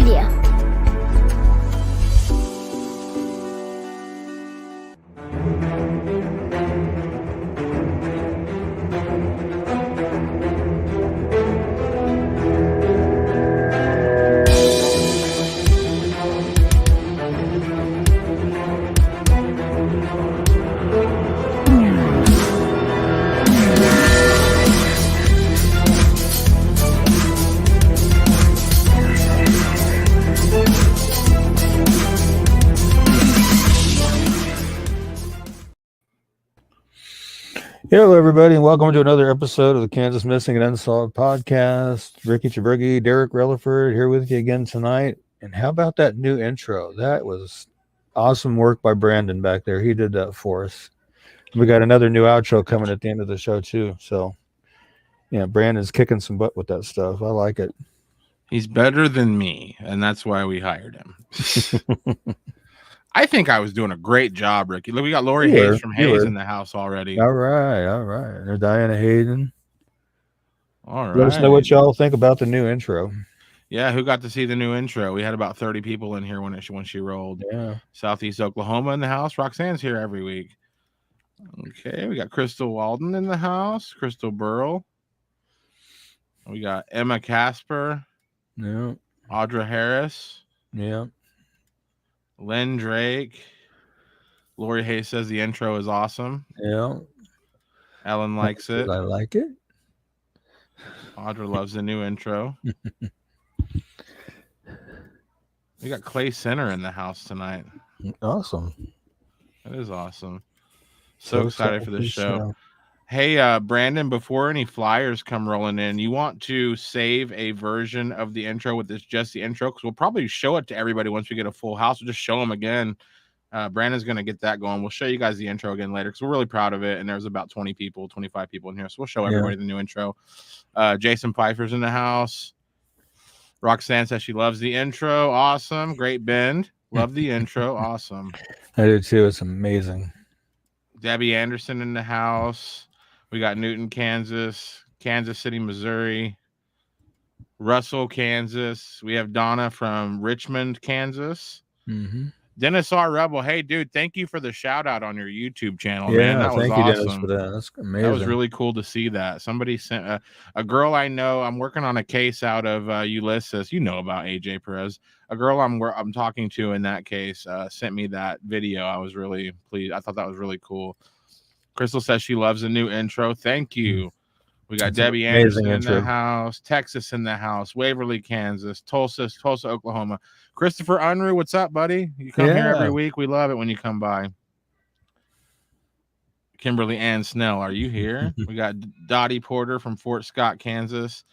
Media. Hello, everybody, and welcome to another episode of the Kansas Missing and Unsolved podcast. Ricky Chaburgi, Derek Relaford here with you again tonight. And how about that new intro? That was awesome work by Brandon back there. He did that for us. We got another new outro coming at the end of the show, too. So, yeah, Brandon's kicking some butt with that stuff. I like it. He's better than me, and that's why we hired him. I think I was doing a great job, Ricky. Look, we got Lori Hayes from Hayes in the house already. All right. There's Diana Hayden. All right. Let us know what y'all think about the new intro. Yeah, who got to see the new intro? We had about 30 people in here when she rolled. Yeah. Southeast Oklahoma in the house. Roxanne's here every week. Okay, we got Crystal Walden in the house. Crystal Burrell. We got Emma Casper. Yeah. Audra Harris. Yeah. Len Drake. Lori Hayes says the intro is awesome. Yeah. Ellen likes it. I like it. Audra loves the new intro. We got Clay Center in the house tonight. Awesome. That is awesome. So excited for this show. Hey, Brandon, before any flyers come rolling in, you want to save a version of the intro with just the intro? Because we'll probably show it to everybody once we get a full house. We'll just show them again. Brandon's going to get that going. We'll show you guys the intro again later because we're really proud of it. And there's about 20 people, 25 people in here. So we'll show everybody the new intro. Jason Pfeiffer's in the house. Roxanne says she loves the intro. Awesome. Great bend. Love the intro. Awesome. I do too. It's amazing. Debbie Anderson in the house. We got Newton, Kansas, Kansas City, Missouri, Russell, Kansas. We have Donna from Richmond, Kansas. Mm-hmm. Dennis R. Rebel. Hey, dude, thank you for the shout out on your YouTube channel, yeah, man. That was thank you, awesome. Dennis, for that. That's amazing. That was really cool to see that. Somebody sent a girl I know. I'm working on a case out of Ulysses. You know about AJ Perez. A girl I'm talking to in that case sent me that video. I was really pleased. I thought that was really cool. Crystal says she loves the new intro. Thank you. We got Debbie Anderson in the house, Texas in the house, Waverly, Kansas, Tulsa, Oklahoma. Christopher Unruh, what's up, buddy? You come here every week. We love it when you come by. Kimberly Ann Snell, are you here? We got Dottie Porter from Fort Scott, Kansas.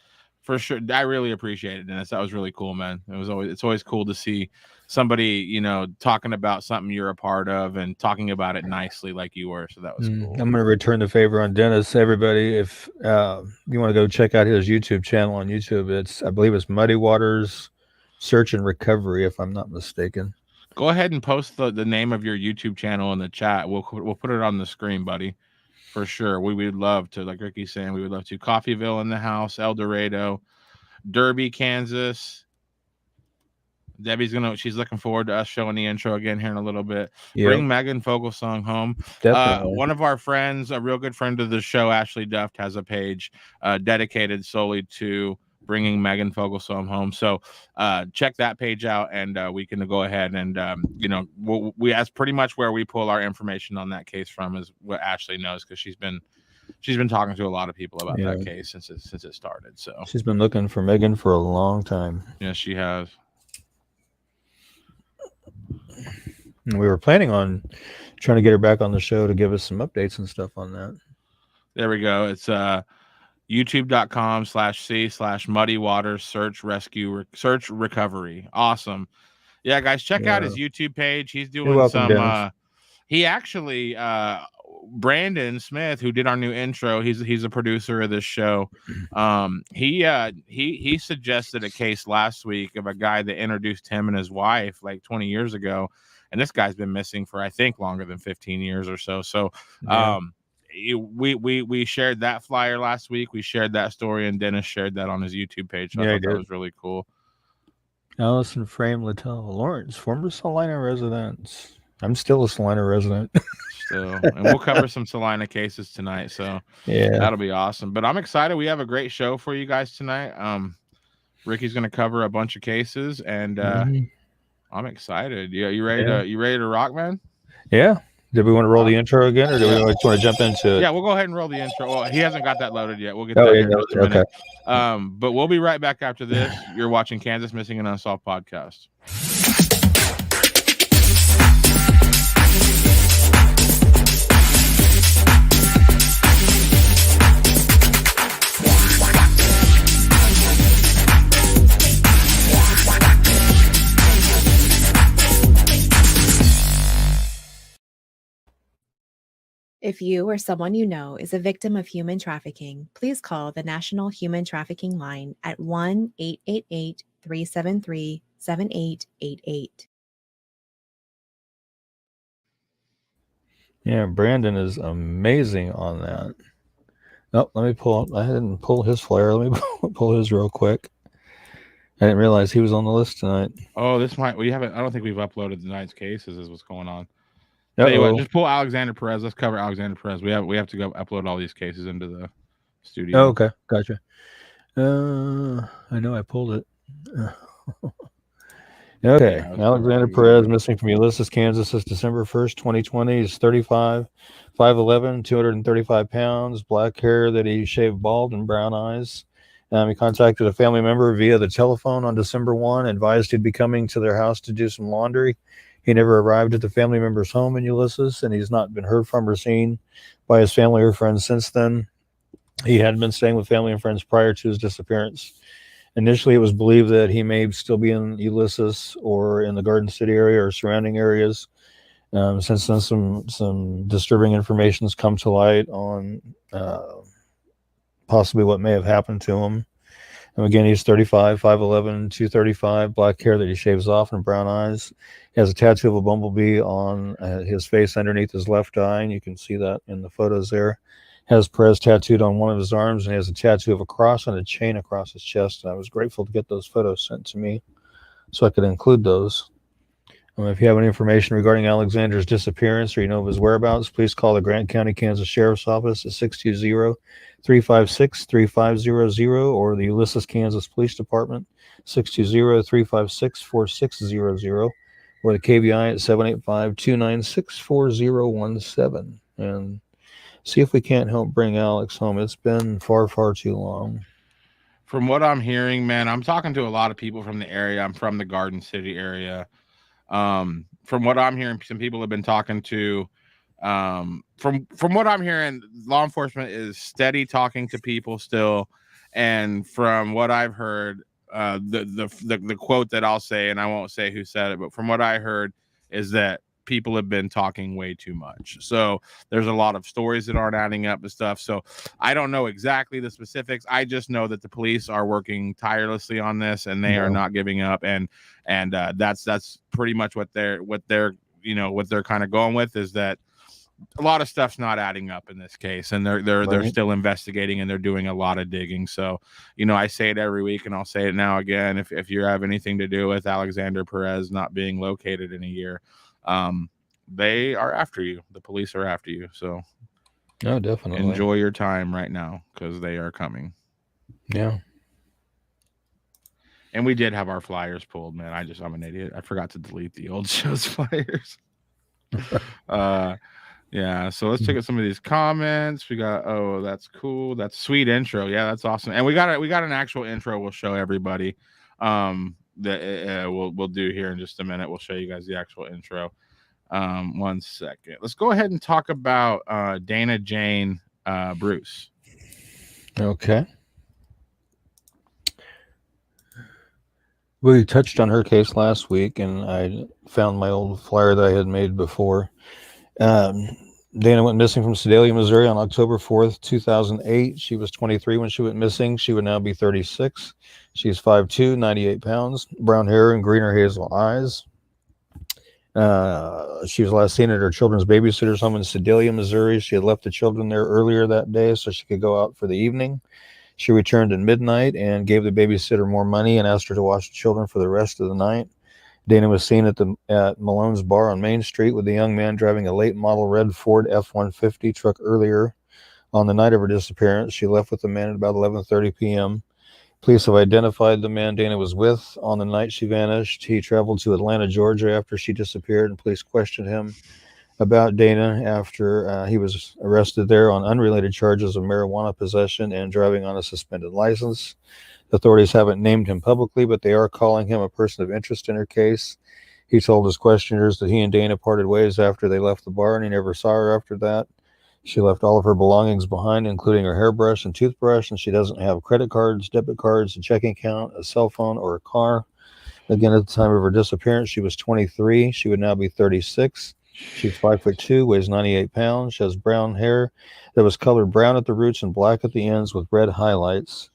For sure. I really appreciate it, Dennis. That was really cool, man. It's always cool to see somebody, talking about something you're a part of and talking about it nicely like you were. So that was cool. I'm going to return the favor on Dennis. Everybody, if you want to go check out his YouTube channel on YouTube, I believe it's Muddy Waters Search and Recovery, if I'm not mistaken. Go ahead and post the name of your YouTube channel in the chat. We'll put it on the screen, buddy. For sure. We would love to, like Ricky's saying, we would love to. Coffeeville in the house, El Dorado, Derby, Kansas. Debbie's she's looking forward to us showing the intro again here in a little bit. Yep. Bring Megan Fogelsong home. Definitely. One of our friends, a real good friend of the show, Ashley Duft, has a page dedicated solely to bringing Megan Fogelsong home. So check that page out, and we can go ahead and that's pretty much where we pull our information on that case from, is what Ashley knows, because she's been talking to a lot of people about that case since it started. So she's been looking for Megan for a long time. Yes, she has. And we were planning on trying to get her back on the show to give us some updates and stuff on that. There we go. It's youtube.com/c/muddy waters search recovery. Awesome. Yeah, guys, check out his YouTube page. He's doing some he actually Brandon Smith, who did our new intro, he's a producer of this show. He suggested a case last week of a guy that introduced him and his wife like 20 years ago, and this guy's been missing for I think longer than 15 years or so. So we shared that flyer last week. We shared that story, and Dennis shared that on his YouTube page. So I thought that was really cool. Allison Frame Littell Lawrence, former Salina residents. I'm still a Salina resident. Still, and we'll cover some Salina cases tonight, so yeah, that'll be awesome. But I'm excited. We have a great show for you guys tonight. Ricky's going to cover a bunch of cases, and I'm excited. Yeah, you ready to rock, man? Yeah. Did we want to roll the intro again, or do we just want to jump into it? Yeah, we'll go ahead and roll the intro. Well, he hasn't got that loaded yet. We'll get that here in just a minute. Okay. But we'll be right back after this. You're watching Kansas Missing and Unsolved podcast. If you or someone you know is a victim of human trafficking, please call the National Human Trafficking Line at 1-888-373-7888. Yeah, Brandon is amazing on that. Oh, let me pull. I didn't pull his flyer. Let me pull his real quick. I didn't realize he was on the list tonight. Oh, we haven't. I don't think we've uploaded tonight's cases. Is what's going on. Tell you what, just pull Alexander Perez. Let's cover Alexander Perez. We have to go upload all these cases into the studio. Oh, okay, gotcha. I know I pulled it. Okay, yeah, Alexander Perez, missing from Ulysses, Kansas, is December 1st, 2020. He's 35, 5'11", 235 pounds, black hair that he shaved bald and brown eyes. He contacted a family member via the telephone on December 1, advised he'd be coming to their house to do some laundry. He never arrived at the family member's home in Ulysses, and he's not been heard from or seen by his family or friends since then. He had been staying with family and friends prior to his disappearance. Initially, it was believed that he may still be in Ulysses or in the Garden City area or surrounding areas. Since then, some disturbing information has come to light on possibly what may have happened to him. And again, he's 35, 5'11", 235, black hair that he shaves off and brown eyes. He has a tattoo of a bumblebee on his face underneath his left eye, and you can see that in the photos there. Has Perez tattooed on one of his arms, and he has a tattoo of a cross and a chain across his chest. And I was grateful to get those photos sent to me so I could include those. If you have any information regarding Alexander's disappearance or you know of his whereabouts, please call the Grant County, Kansas Sheriff's Office at 620-356-3500 or the Ulysses, Kansas Police Department, 620-356-4600 or the KBI at 785-296-4017. And see if we can't help bring Alex home. It's been far, far too long. From what I'm hearing, man, I'm talking to a lot of people from the area. I'm from the Garden City area. From what I'm hearing, some people have been talking to. From what I'm hearing, law enforcement is steady talking to people still. And from what I've heard, the quote that I'll say, and I won't say who said it, but from what I heard is that people have been talking way too much. So there's a lot of stories that aren't adding up and stuff. So I don't know exactly the specifics. I just know that the police are working tirelessly on this and they are not giving up. And that's pretty much what they're kind of going with, is that a lot of stuff's not adding up in this case, and they're still investigating and they're doing a lot of digging. So, I say it every week and I'll say it now again. If you have anything to do with Alexander Perez not being located in a year, they are after you. The police are after you. So definitely enjoy your time right now, because they are coming. Yeah. And we did have our flyers pulled, man. I'm an idiot. I forgot to delete the old show's flyers. Yeah, so let's check out some of these comments. We got, oh, that's cool. That's sweet intro. Yeah, that's awesome. And we got an actual intro we'll show everybody. That we'll do here in just a minute. We'll show you guys the actual intro. 1 second. Let's go ahead and talk about Dana Jane Bruce. Okay. We touched on her case last week, and I found my old flyer that I had made before. Dana went missing from Sedalia, Missouri on October 4th, 2008. She was 23 when she went missing. She would now be 36. She's 5'2", 98 pounds, brown hair and greener hazel eyes. She was last seen at her children's babysitter's home in Sedalia, Missouri. She had left the children there earlier that day so she could go out for the evening. She returned at midnight and gave the babysitter more money and asked her to watch the children for the rest of the night. Dana was seen at Malone's bar on Main Street with the young man driving a late model red Ford F-150 truck earlier. On the night of her disappearance, she left with the man at about 11:30 p.m. Police have identified the man Dana was with on the night she vanished. He traveled to Atlanta, Georgia after she disappeared, and police questioned him about Dana after he was arrested there on unrelated charges of marijuana possession and driving on a suspended license. Authorities haven't named him publicly, but they are calling him a person of interest in her case. He told his questioners that he and Dana parted ways after they left the bar, and he never saw her after that. She left all of her belongings behind, including her hairbrush and toothbrush, and she doesn't have credit cards, debit cards, a checking account, a cell phone, or a car. Again, at the time of her disappearance, she was 23. She would now be 36. She's 5'2", weighs 98 pounds. She has brown hair that was colored brown at the roots and black at the ends with red highlights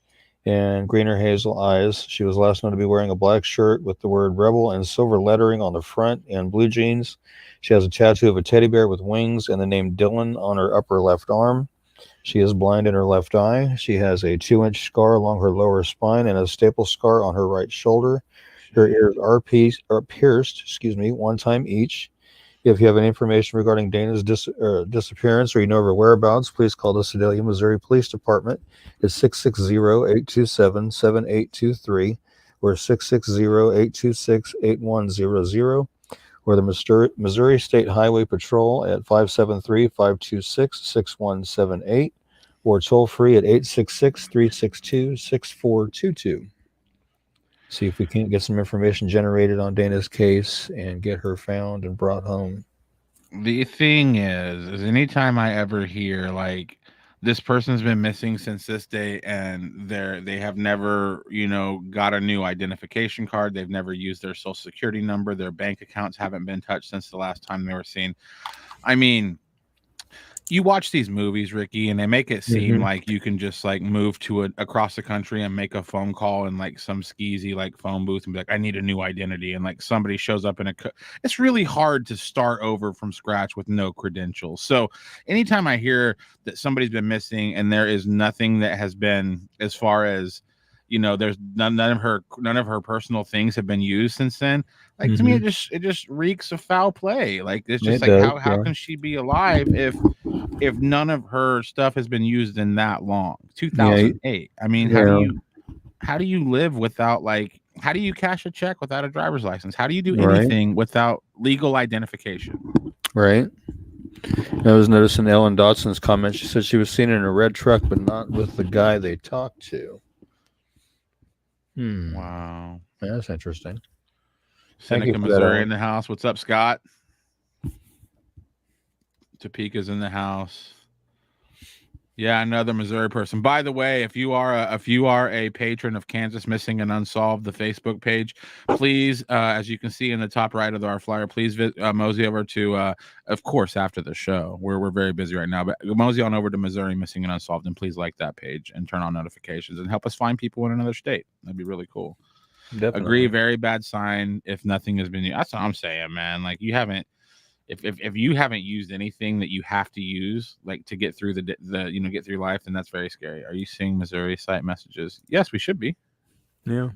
and green or hazel eyes. She was last known to be wearing a black shirt with the word Rebel and silver lettering on the front and blue jeans. She has a tattoo of a teddy bear with wings and the name Dylan on her upper left arm. She is blind in her left eye. She has a 2-inch scar along her lower spine and a staple scar on her right shoulder. Her ears are pierced, one time each. If you have any information regarding Dana's disappearance or you know of her whereabouts, please call the Sedalia, Missouri Police Department at 660-827-7823 or 660-826-8100 or the Missouri State Highway Patrol at 573-526-6178 or toll free at 866-362-6422. See if we can't get some information generated on Dana's case and get her found and brought home. The thing is anytime I ever hear like this person's been missing since this day and they have never, got a new identification card, they've never used their social security number, their bank accounts haven't been touched since the last time they were seen. I mean, you watch these movies, Ricky, and they make it seem like you can just like move to across the country and make a phone call in like some skeezy like phone booth and be like, I need a new identity. And like somebody shows up in it's really hard to start over from scratch with no credentials. So anytime I hear that somebody's been missing and there is nothing that has been, as far as, there's none of her personal things have been used since then. Like to me, it just reeks of foul play. Like it's just how can she be alive if none of her stuff has been used in that long? 2008. I mean, how do you live without how do you cash a check without a driver's license? How do you do anything without legal identification? Right. I was noticing Ellen Dotson's comment. She said she was seen in a red truck, but not with the guy they talked to. Wow. Yeah, that's interesting. Seneca, Missouri in the house. What's up, Scott? Topeka's in the house. Yeah, another Missouri person. By the way, if you are a patron of Kansas Missing and Unsolved, the Facebook page, please, as you can see in the top right of our flyer, please mosey over to, of course, after the show. We're very busy right now, but mosey on over to Missouri Missing and Unsolved, and please like that page and turn on notifications and help us find people in another state. That'd be really cool. Definitely. Agree, very bad sign if nothing has been used. That's what I'm saying, man. Like you haven't. If you haven't used anything that you have to use, like to get through the get through life, then that's very scary. Are you seeing Missouri site messages? Yes, we should be. Yeah.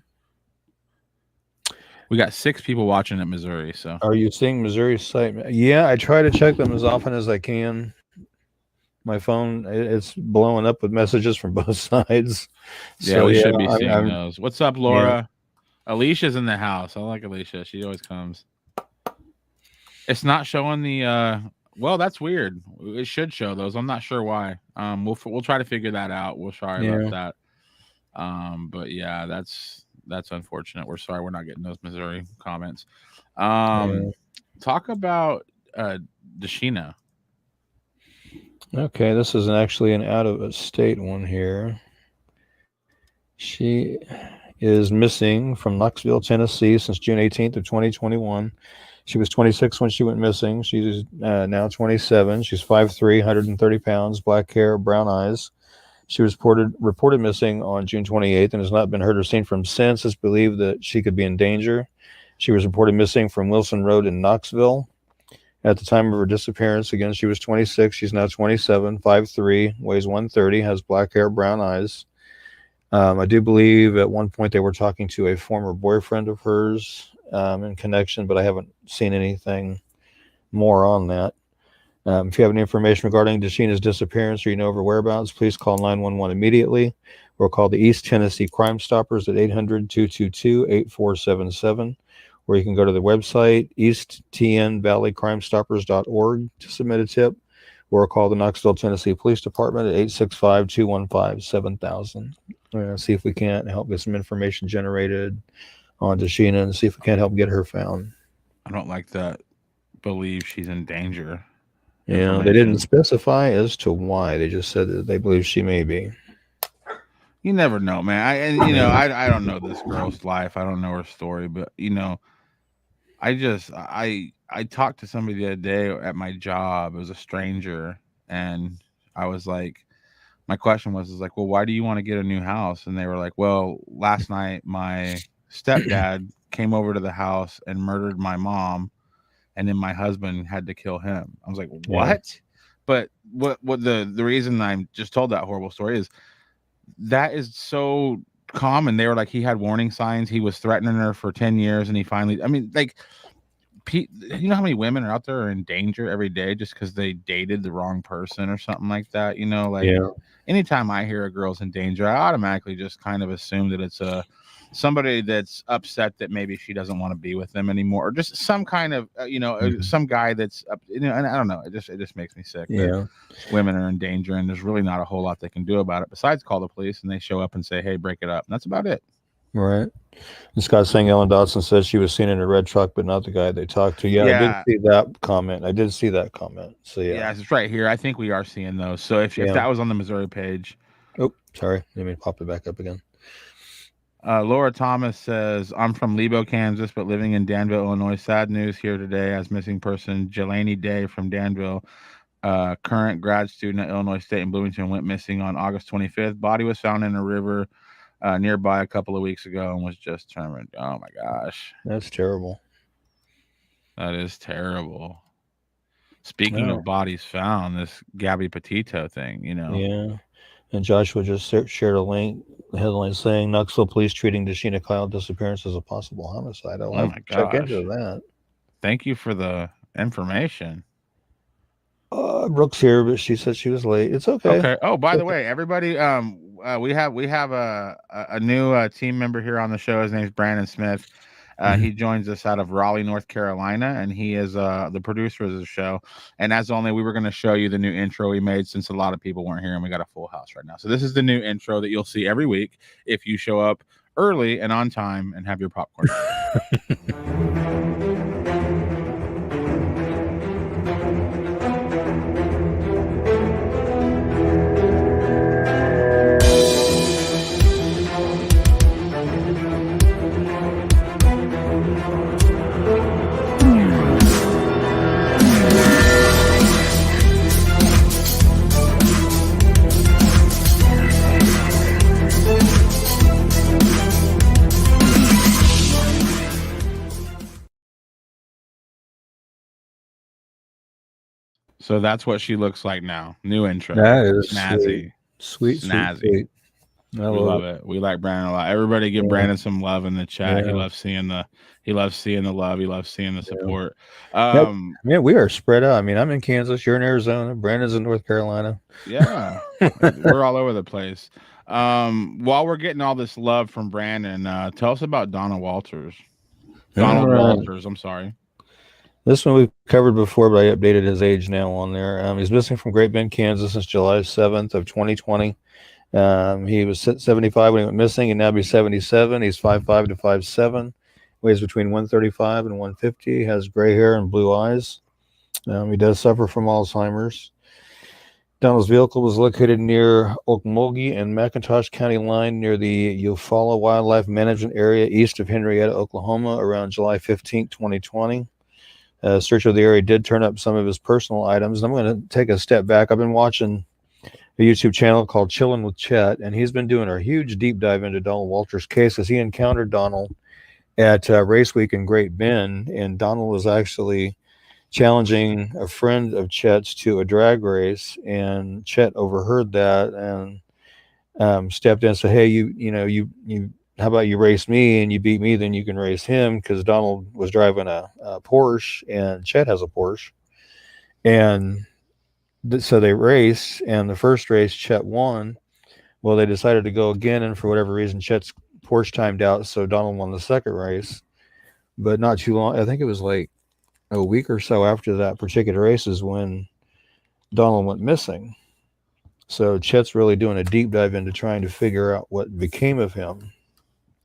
We got 6 people watching at Missouri. So are you seeing Missouri site? Yeah, I try to check them as often as I can. My phone, it's blowing up with messages from both sides. Yeah, so, we should be seeing those. What's up, Laura? Yeah. Alicia's in the house. I like Alicia. She always comes. It's not showing the well, that's weird. It should show those. I'm not sure why. We'll try to figure that out. We're sorry about that. But yeah, that's unfortunate. We're sorry we're not getting those Missouri comments. Talk about Deshina. Okay, this is actually an out of state one here. She is missing from Knoxville, Tennessee since June 18th of 2021. She was 26 when she went missing. She's now 27. She's 5'3", 130 pounds, black hair, brown eyes. She was reported missing on June 28th and has not been heard or seen from since. It's believed that she could be in danger. She was reported missing from Wilson Road in Knoxville. At the time of her disappearance, again, she was 26. She's now 27, 5'3", weighs 130, has black hair, brown eyes. I do believe at one point they were talking to a former boyfriend of hers in connection, but I haven't seen anything more on that. If you have any information regarding Dashina's disappearance or you know of her whereabouts, please call 911 immediately or call the East Tennessee Crime Stoppers at 800-222-8477. Or you can go to the website, easttnvalleycrimestoppers.org to submit a tip, or call the Knoxville, Tennessee Police Department at 865-215-7000. See if we can't help get some information generated on Dashina and see if we can't help get her found. I don't like that. Believe she's in danger. Yeah, they didn't specify as to why. They just said that they believe she may be. You never know, man. I don't know this girl's life. I don't know her story, but I talked to somebody the other day at my job. It was a stranger, and I was like, my question was like, well, why do you want to get a new house? And they were like, well, last night my stepdad came over to the house and murdered my mom, and then my husband had to kill him. I was like, what? Yeah. But what the reason I just told that horrible story is that is so common. They were like, he had warning signs. He was threatening her for 10 years, and he finally, I mean, like, you know how many women are out there are in danger every day just because they dated the wrong person or something like that? Anytime I hear a girl's in danger, I automatically just kind of assume that it's somebody that's upset that maybe she doesn't want to be with them anymore, or just some kind of some guy that's and I don't know, it just makes me sick that women are in danger, and there's really not a whole lot they can do about it besides call the police, and they show up and say, hey, break it up, and that's about it. Right. This guy saying Ellen Dotson says she was seen in a red truck, but not the guy they talked to. I did see that comment. So yeah, it's right here. I think we are seeing those. So if that was on the Missouri page. Oh, sorry, let me pop it back up again. Laura Thomas says, I'm from Lebo, Kansas, but living in Danville, Illinois. Sad news here today as missing person Jelani Day from Danville, current grad student at Illinois State in Bloomington, went missing on August 25th. Body was found in a river nearby a couple of weeks ago and was just determined. Oh, my gosh. That's terrible. That is terrible. Speaking of bodies found, this Gabby Petito thing, Yeah. And Joshua just shared a link, headline saying Knoxville police treating Dashina Kyle disappearance as a possible homicide. I'll have to check into that. Thank you for the information. Brooke's here, but she said she was late. It's okay. Okay. Oh, by the way, everybody, we have a new team member here on the show. His name's Brandon Smith. He joins us out of Raleigh, North Carolina, and he is the producer of the show. And as only, we were going to show you the new intro we made since a lot of people weren't here, and we got a full house right now. So this is the new intro that you'll see every week if you show up early and on time and have your popcorn. So that's what she looks like now. New intro. That is snazzy. Sweet. Snazzy. We love it. We like Brandon a lot. Everybody give Brandon some love in the chat. He loves seeing the love. He loves seeing the support. Man, we are spread out. I mean, I'm in Kansas, you're in Arizona, Brandon's in North Carolina. Yeah. We're all over the place. While we're getting all this love from Brandon, tell us about Donald Walters. Walters, I'm sorry. This one we've covered before, but I updated his age now on there. He's missing from Great Bend, Kansas since July 7th of 2020. He was 75 when he went missing, and now he's 77. He's 5'5" to 5'7", weighs between 135 and 150, has gray hair and blue eyes. He does suffer from Alzheimer's. Donald's vehicle was located near Okmulgee and McIntosh County line near the Eufaula Wildlife Management Area east of Henrietta, Oklahoma, around July 15, 2020. Search of the area did turn up some of his personal items. I'm going to take a step back. I've been watching a YouTube channel called Chillin' with Chet, and he's been doing a huge deep dive into Donald Walters' case as he encountered Donald at Race Week in Great Bend, and Donald was actually challenging a friend of Chet's to a drag race, and Chet overheard that, and stepped in and said, hey, you how about you race me and you beat me, then you can race him, because Donald was driving a Porsche and Chet has a Porsche. And so they raced, and the first race Chet won. Well, they decided to go again, and for whatever reason Chet's Porsche timed out, so Donald won the second race. But not too long, I think it was like a week or so after that particular race is when Donald went missing. So Chet's really doing a deep dive into trying to figure out what became of him.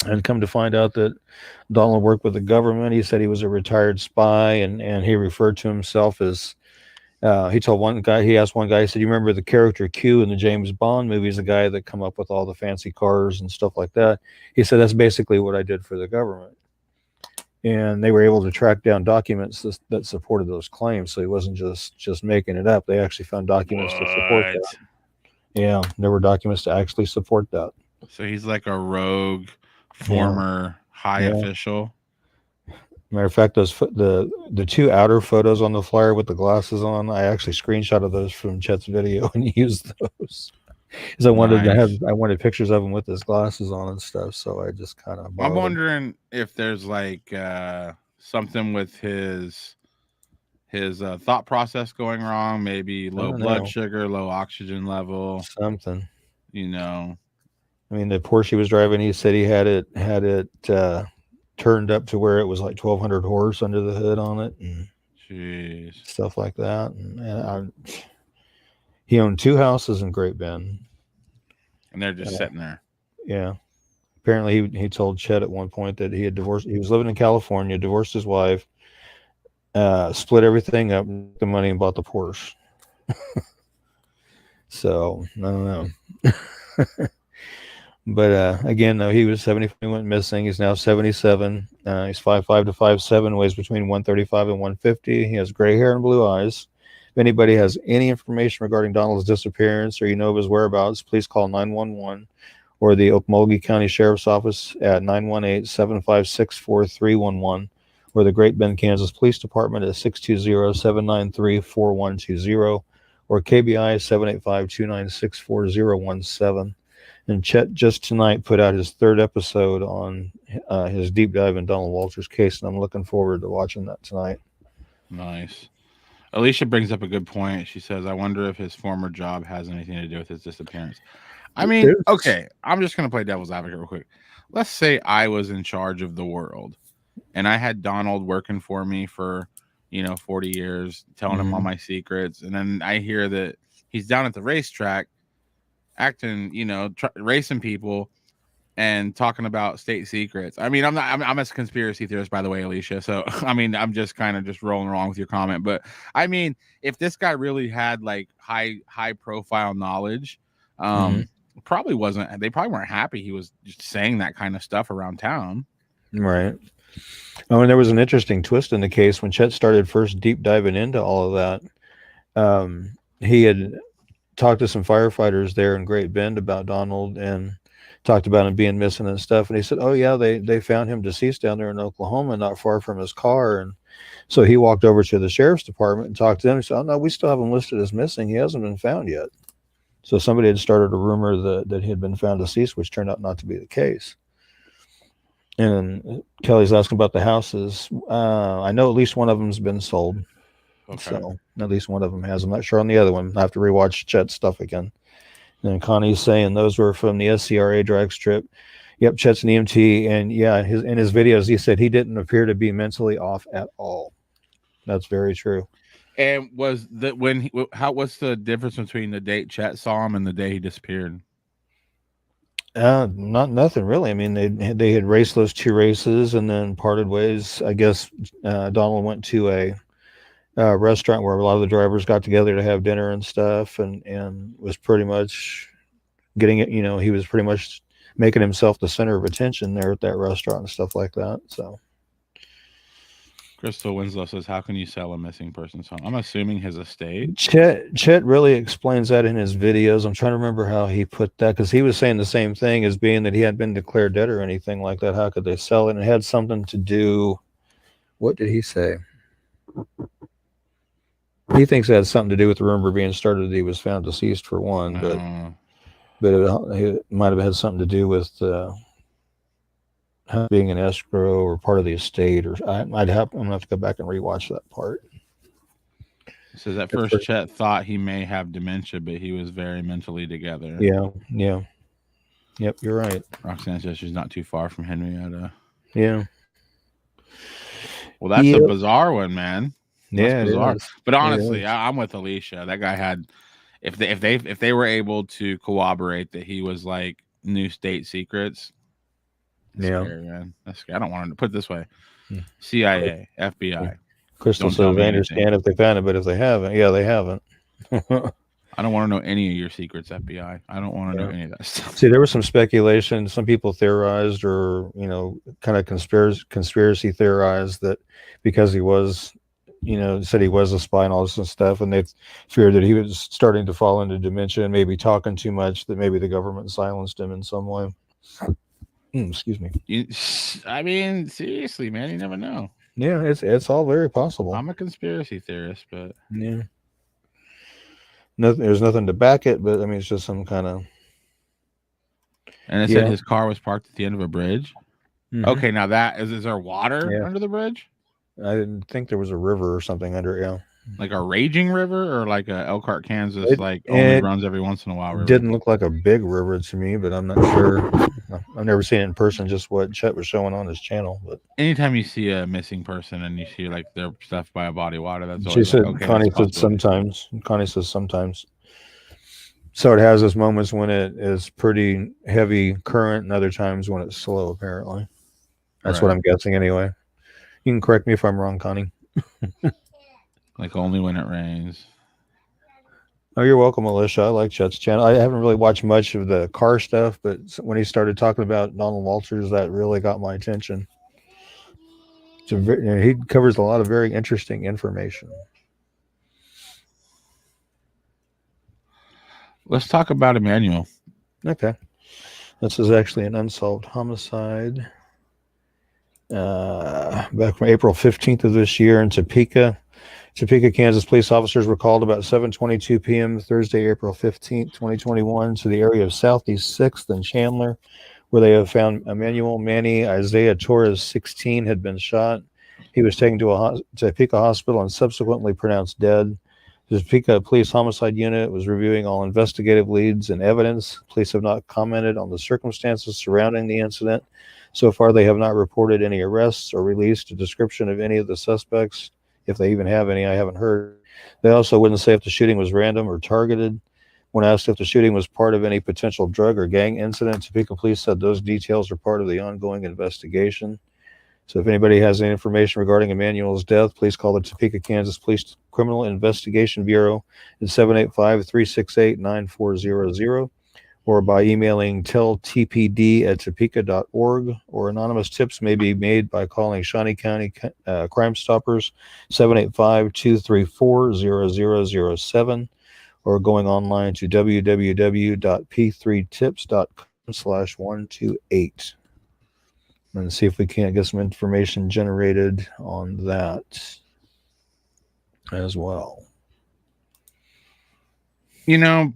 And come to find out that Donald worked with the government. He said he was a retired spy, and he referred to himself as, he told one guy, he asked one guy, he said, you remember the character Q in the James Bond movies, the guy that come up with all the fancy cars and stuff like that? He said, that's basically what I did for the government. And they were able to track down documents that supported those claims. So he wasn't just making it up. They actually found documents to support that. Yeah, there were documents to actually support that. So he's like a rogue former high official. Matter of fact, those the two outer photos on the flyer with the glasses on, I actually screenshotted those from Chet's video and used those. Because I wanted pictures of him with his glasses on and stuff, so I just kind of. I'm wondering if there's like something with his thought process going wrong. Maybe low blood sugar, low oxygen level, something. I mean, the Porsche he was driving, he said he had it turned up to where it was like 1,200 horse under the hood on it, and jeez, stuff like that. And he owned 2 houses in Great Bend, and they're just sitting there. Yeah. Apparently, he told Chet at one point that he had divorced. He was living in California, divorced his wife, split everything up, the money, and bought the Porsche. So I don't know. But again, though, he was 70 when he went missing. He's now 77. He's 5'5" to 5'7", weighs between 135 and 150. He has gray hair and blue eyes. If anybody has any information regarding Donald's disappearance, or you know of his whereabouts, please call 911 or the Okmulgee County Sheriff's Office at 918-756-4311, or the Great Bend, Kansas Police Department at 620-793-4120, or KBI 785-296-4017. And Chet just tonight put out his 3rd episode on his deep dive in Donald Walters' case, and I'm looking forward to watching that tonight. Nice. Alicia brings up a good point. She says, I wonder if his former job has anything to do with his disappearance. I mean, okay, I'm just going to play devil's advocate real quick. Let's say I was in charge of the world, and I had Donald working for me for, 40 years, telling him all my secrets, and then I hear that he's down at the racetrack acting, racing people and talking about state secrets. I mean, I'm a conspiracy theorist, by the way, Alicia. So, I mean, I'm just kind of just rolling along with your comment. But I mean, if this guy really had like high profile knowledge, they probably weren't happy he was just saying that kind of stuff around town. Right. Oh, and there was an interesting twist in the case when Chet started first deep diving into all of that. He had talked to some firefighters there in Great Bend about Donald and talked about him being missing and stuff. And he said, oh yeah, they found him deceased down there in Oklahoma, not far from his car. And so he walked over to the sheriff's department and talked to them. He said, oh no, we still have him listed as missing. He hasn't been found yet. So somebody had started a rumor that he had been found deceased, which turned out not to be the case. And Kelly's asking about the houses. I know at least one of them's been sold. Okay. So at least one of them has. I'm not sure on the other one. I have to rewatch Chet's stuff again. And Connie's saying those were from the SCRA drag strip. Yep, Chet's an EMT, and yeah, in his videos he said he didn't appear to be mentally off at all. That's very true. And what's the difference between the date Chet saw him and the day he disappeared? Nothing really. I mean, they had raced those 2 races and then parted ways. I guess Donald went to a restaurant where a lot of the drivers got together to have dinner and stuff, and was pretty much getting it. He was pretty much making himself the center of attention there at that restaurant and stuff like that. So Crystal Winslow says, how can you sell a missing person's home? I'm assuming his estate. Chet really explains that in his videos. I'm trying to remember how he put that, because he was saying the same thing, as being that he hadn't been declared dead or anything like that. How could they sell it? And it had something to do. What did he say? He thinks it had something to do with the rumor being started that he was found deceased, for one. but it might have had something to do with being an escrow or part of the estate, or I'm gonna have to go back and rewatch that part. So that first Chet thought he may have dementia, but he was very mentally together. Yeah. Yep, you're right. Roxanne says she's not too far from Henrietta. Yeah. Well, that's a bizarre one, man. That's bizarre. But honestly, I'm with Alicia. That guy had, if they were able to corroborate that he was like new state secrets. Scary, man. That's scary. I don't want to put it this way. CIA, FBI. Crystal says they understand if they found it, but if they haven't, they haven't. I don't want to know any of your secrets, FBI. I don't want to know any of that stuff. See, there was some speculation. Some people theorized, or kind of conspiracy theorized that because he was, said he was a spy and all this stuff, and they feared that he was starting to fall into dementia and maybe talking too much, that maybe the government silenced him in some way. Excuse me. I mean, seriously, man, you never know. Yeah, it's all very possible. I'm a conspiracy theorist, but there's nothing to back it, but I mean, it's just some kind of. And it said his car was parked at the end of a bridge. Mm-hmm. Okay, now that is there water under the bridge? I didn't think there was a river or something under it. Yeah, like a raging river, or like a Elkhart, Kansas, only runs every once in a while. River. Didn't look like a big river to me, but I'm not sure. I've never seen it in person. Just what Chet was showing on his channel. But anytime you see a missing person and you see like they're stuffed by a body of water, that's she said. Okay, Connie said sometimes. Connie says sometimes. So it has those moments when it is pretty heavy current, and other times when it's slow. Apparently, that's what I'm guessing. Anyway, you can correct me if I'm wrong, Connie. Like only when it rains. Oh, you're welcome, Alicia. I like Chet's channel. I haven't really watched much of the car stuff, but when he started talking about Donald Walters, that really got my attention. He covers a lot of very interesting information. Let's talk about Emmanuel. Okay. This is actually an unsolved homicide. Back from April 15th of this year in Topeka, Kansas, police officers were called about 7:22 p.m. Thursday, April 15th, 2021, to the area of Southeast 6th and Chandler, where they have found Emmanuel Manny Isaiah Torres, 16, had been shot. He was taken to a Topeka hospital and subsequently pronounced dead. The Topeka Police Homicide Unit was reviewing all investigative leads and evidence. Police have not commented on the circumstances surrounding the incident. So far, they have not reported any arrests or released a description of any of the suspects. If they even have any, I haven't heard. They also wouldn't say if the shooting was random or targeted. When asked if the shooting was part of any potential drug or gang incident, Topeka police said those details are part of the ongoing investigation. So if anybody has any information regarding Emmanuel's death, please call the Topeka, Kansas Police Criminal Investigation Bureau at 785-368-9400, or by emailing telltpd@topeka.org, or anonymous tips may be made by calling Shawnee County Crime Stoppers 785-234-0007, or going online to www.p3tips.com/128. And see if we can't get some information generated on that as well.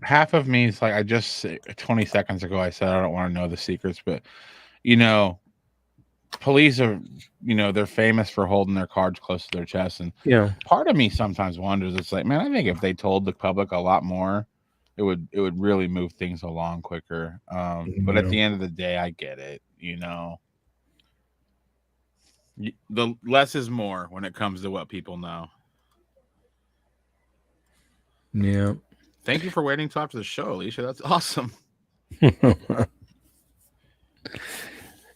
Half of me is like, I just 20 seconds ago I said I don't want to know the secrets, but police are, they're famous for holding their cards close to their chest, and part of me sometimes wonders, it's like, man, I think if they told the public a lot more, it would really move things along quicker. But at the end of the day, I get it. The less is more when it comes to what people know. Yeah. Thank you for waiting till after the show, Alicia. That's awesome.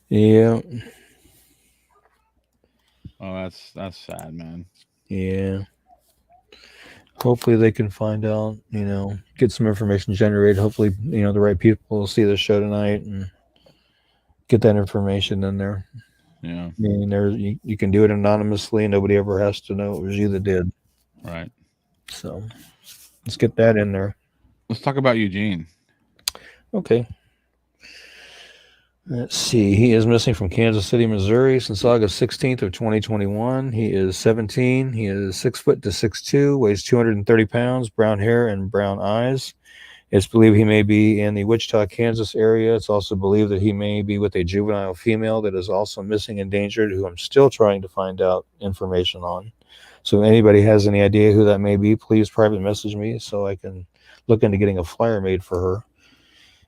Yeah. Oh, that's sad, man. Yeah. Hopefully they can find out, get some information generated. Hopefully, the right people will see the show tonight and get that information in there. Yeah. I mean, you can do it anonymously. Nobody ever has to know it was you that did. Right. So let's get that in there. Let's talk about Eugene. Okay. Let's see. He is missing from Kansas City, Missouri since August 16th of 2021. He is 17. He is 6 foot to 6'2", weighs 230 pounds, brown hair and brown eyes. It's believed he may be in the Wichita, Kansas area. It's also believed that he may be with a juvenile female that is also missing, endangered, who I'm still trying to find out information on. So if anybody has any idea who that may be, please private message me so I can look into getting a flyer made for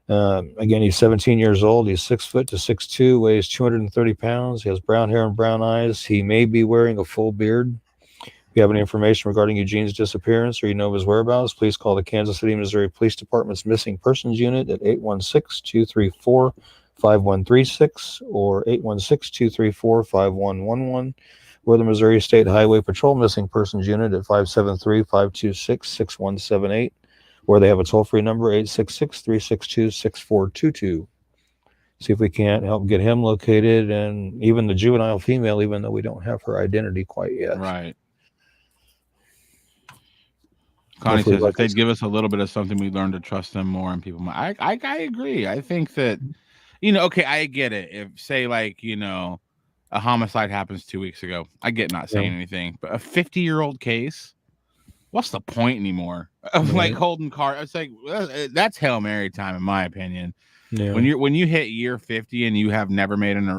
her. Again, he's 17 years old. He's 6 foot to 6'2", weighs 230 pounds. He has brown hair and brown eyes. He may be wearing a full beard. If you have any information regarding Eugene's disappearance or you know of his whereabouts, please call the Kansas City, Missouri Police Department's Missing Persons Unit at 816-234-5136 or 816-234-5111, or the Missouri State Highway Patrol Missing Persons Unit at 573-526-6178, or they have a toll-free number, 866-362-6422. See if we can't help get him located, and even the juvenile female, even though we don't have her identity quite yet. Right. Connie says if they'd give us a little bit of something, we'd learn to trust them more. And people, I agree. I think that, okay, I get it. If say like, a homicide happens 2 weeks ago, I get not saying anything, but a 50-year-old case, what's the point anymore of like holding car? It's like, that's Hail Mary time, in my opinion. Yeah. When you hit year 50 and you have never made an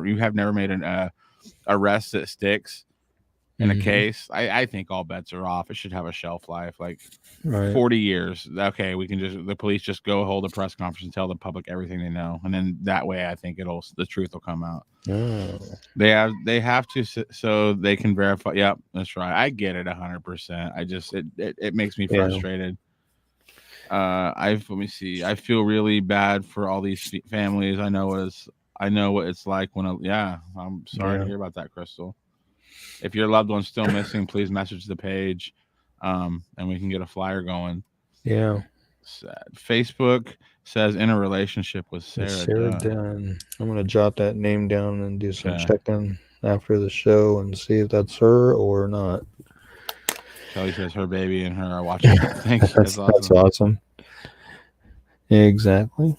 arrest that sticks in a case, I think all bets are off. It should have a shelf life, like 40 years. Okay, the police just go hold a press conference and tell the public everything they know, and then that way, I think the truth will come out. Oh. They have to, so they can verify. Yep, that's right. I get it 100%. It makes me frustrated. Let me see. I feel really bad for all these families. I know what it's like when. I'm sorry to hear about that, Crystal. If your loved one's still missing, please message the page, and we can get a flyer going. Yeah. Sad. Facebook says in a relationship with Sarah Dunn. I'm going to jot that name down and do some checking after the show and see if that's her or not. Kelly says her baby and her are watching. Thank you. That's awesome. Exactly.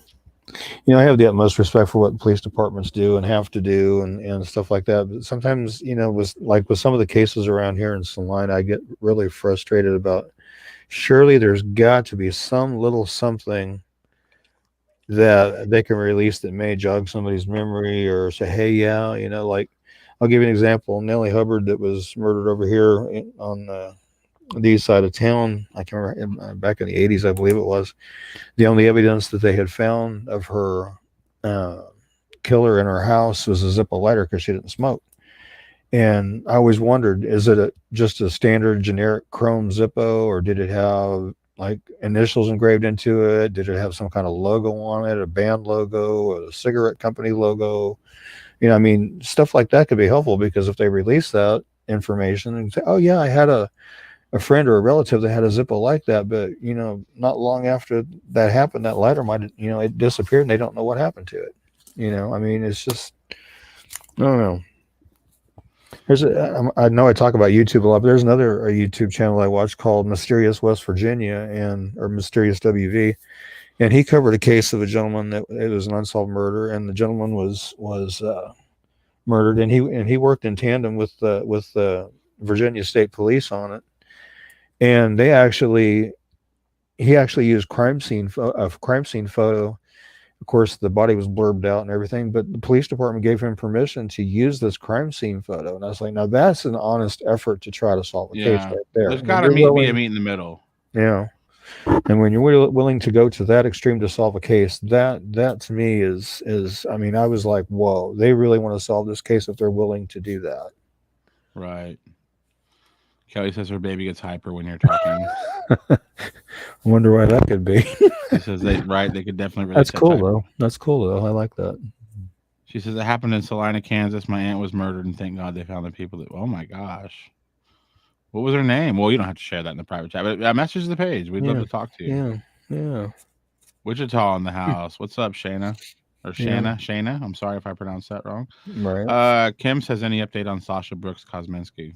I have the utmost respect for what the police departments do and have to do and stuff like that. But sometimes, with some of the cases around here in Saline, I get really frustrated about, surely there's got to be some little something that they can release that may jog somebody's memory or say, hey, like, I'll give you an example. Nellie Hubbard that was murdered over here on the east side of town. I can remember back in the 80s, I believe it was. The only evidence that they had found of her killer in her house was a Zippo lighter because she didn't smoke. And I always wondered, is it just a standard generic chrome Zippo, or did it have like initials engraved into it? Did it have some kind of logo on it, a band logo or a cigarette company logo? Stuff like that could be helpful, because if they release that information and say, oh yeah, I had a friend or a relative that had a Zippo like that, but not long after that happened, that lighter might it disappeared and they don't know what happened to it. It's just, I don't know. I know I talk about YouTube a lot, but there's another YouTube channel I watch called Mysterious West Virginia or Mysterious WV, and he covered a case of a gentleman that it was an unsolved murder, and the gentleman was murdered, and he worked in tandem with the Virginia State Police on it. And he actually used a crime scene photo. Of course, the body was blurbed out and everything, but the police department gave him permission to use this crime scene photo. And I was like, now that's an honest effort to try to solve a case right there. There's got to be a meet in the middle. Yeah. And when you're willing to go to that extreme to solve a case, that to me is I was like, whoa, they really want to solve this case if they're willing to do that. Right. Kelly says her baby gets hyper when you're talking. I wonder why that could be. She says they could definitely. That's cool though. That's cool though. I like that. She says it happened in Salina, Kansas. My aunt was murdered, and thank God they found the people that. Oh my gosh, what was her name? Well, you don't have to share that in the private chat, but message the page. We'd love to talk to you. Yeah. Wichita in the house. What's up, Shayna? Or Shanna? Shayna. I'm sorry if I pronounced that wrong. Right. Kim says any update on Sasha Brooks Kosminski?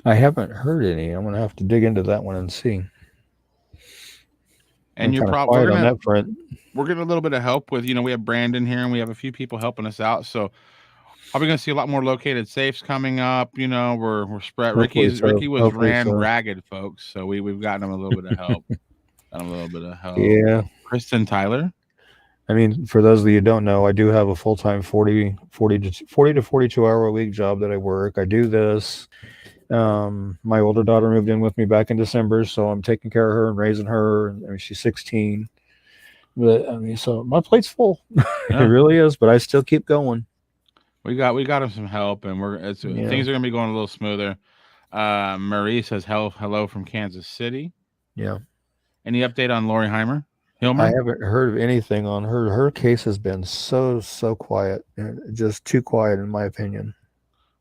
I haven't heard any. I'm going to have to dig into that one and see. And you're probably on that front. We're getting a little bit of help with, we have Brandon here and we have a few people helping us out. So probably going to see a lot more located safes coming up. We're spread. Ricky was ran ragged, folks. So we've gotten him a little bit of help. Got a little bit of help. Yeah. Kristen Tyler. I mean, for those of you who don't know, I do have a full-time 40 to 42 hour a week job that I work. I do this. My older daughter moved in with me back in December, so I'm taking care of her and raising her. I mean, she's 16. But I mean, so my plate's full. Yeah. It really is, but I still keep going. We got him some help, and things are gonna be going a little smoother. Marie says hello from Kansas City. Yeah. Any update on Lori Hilmer? I haven't heard of anything on her. Her case has been so quiet, just too quiet in my opinion.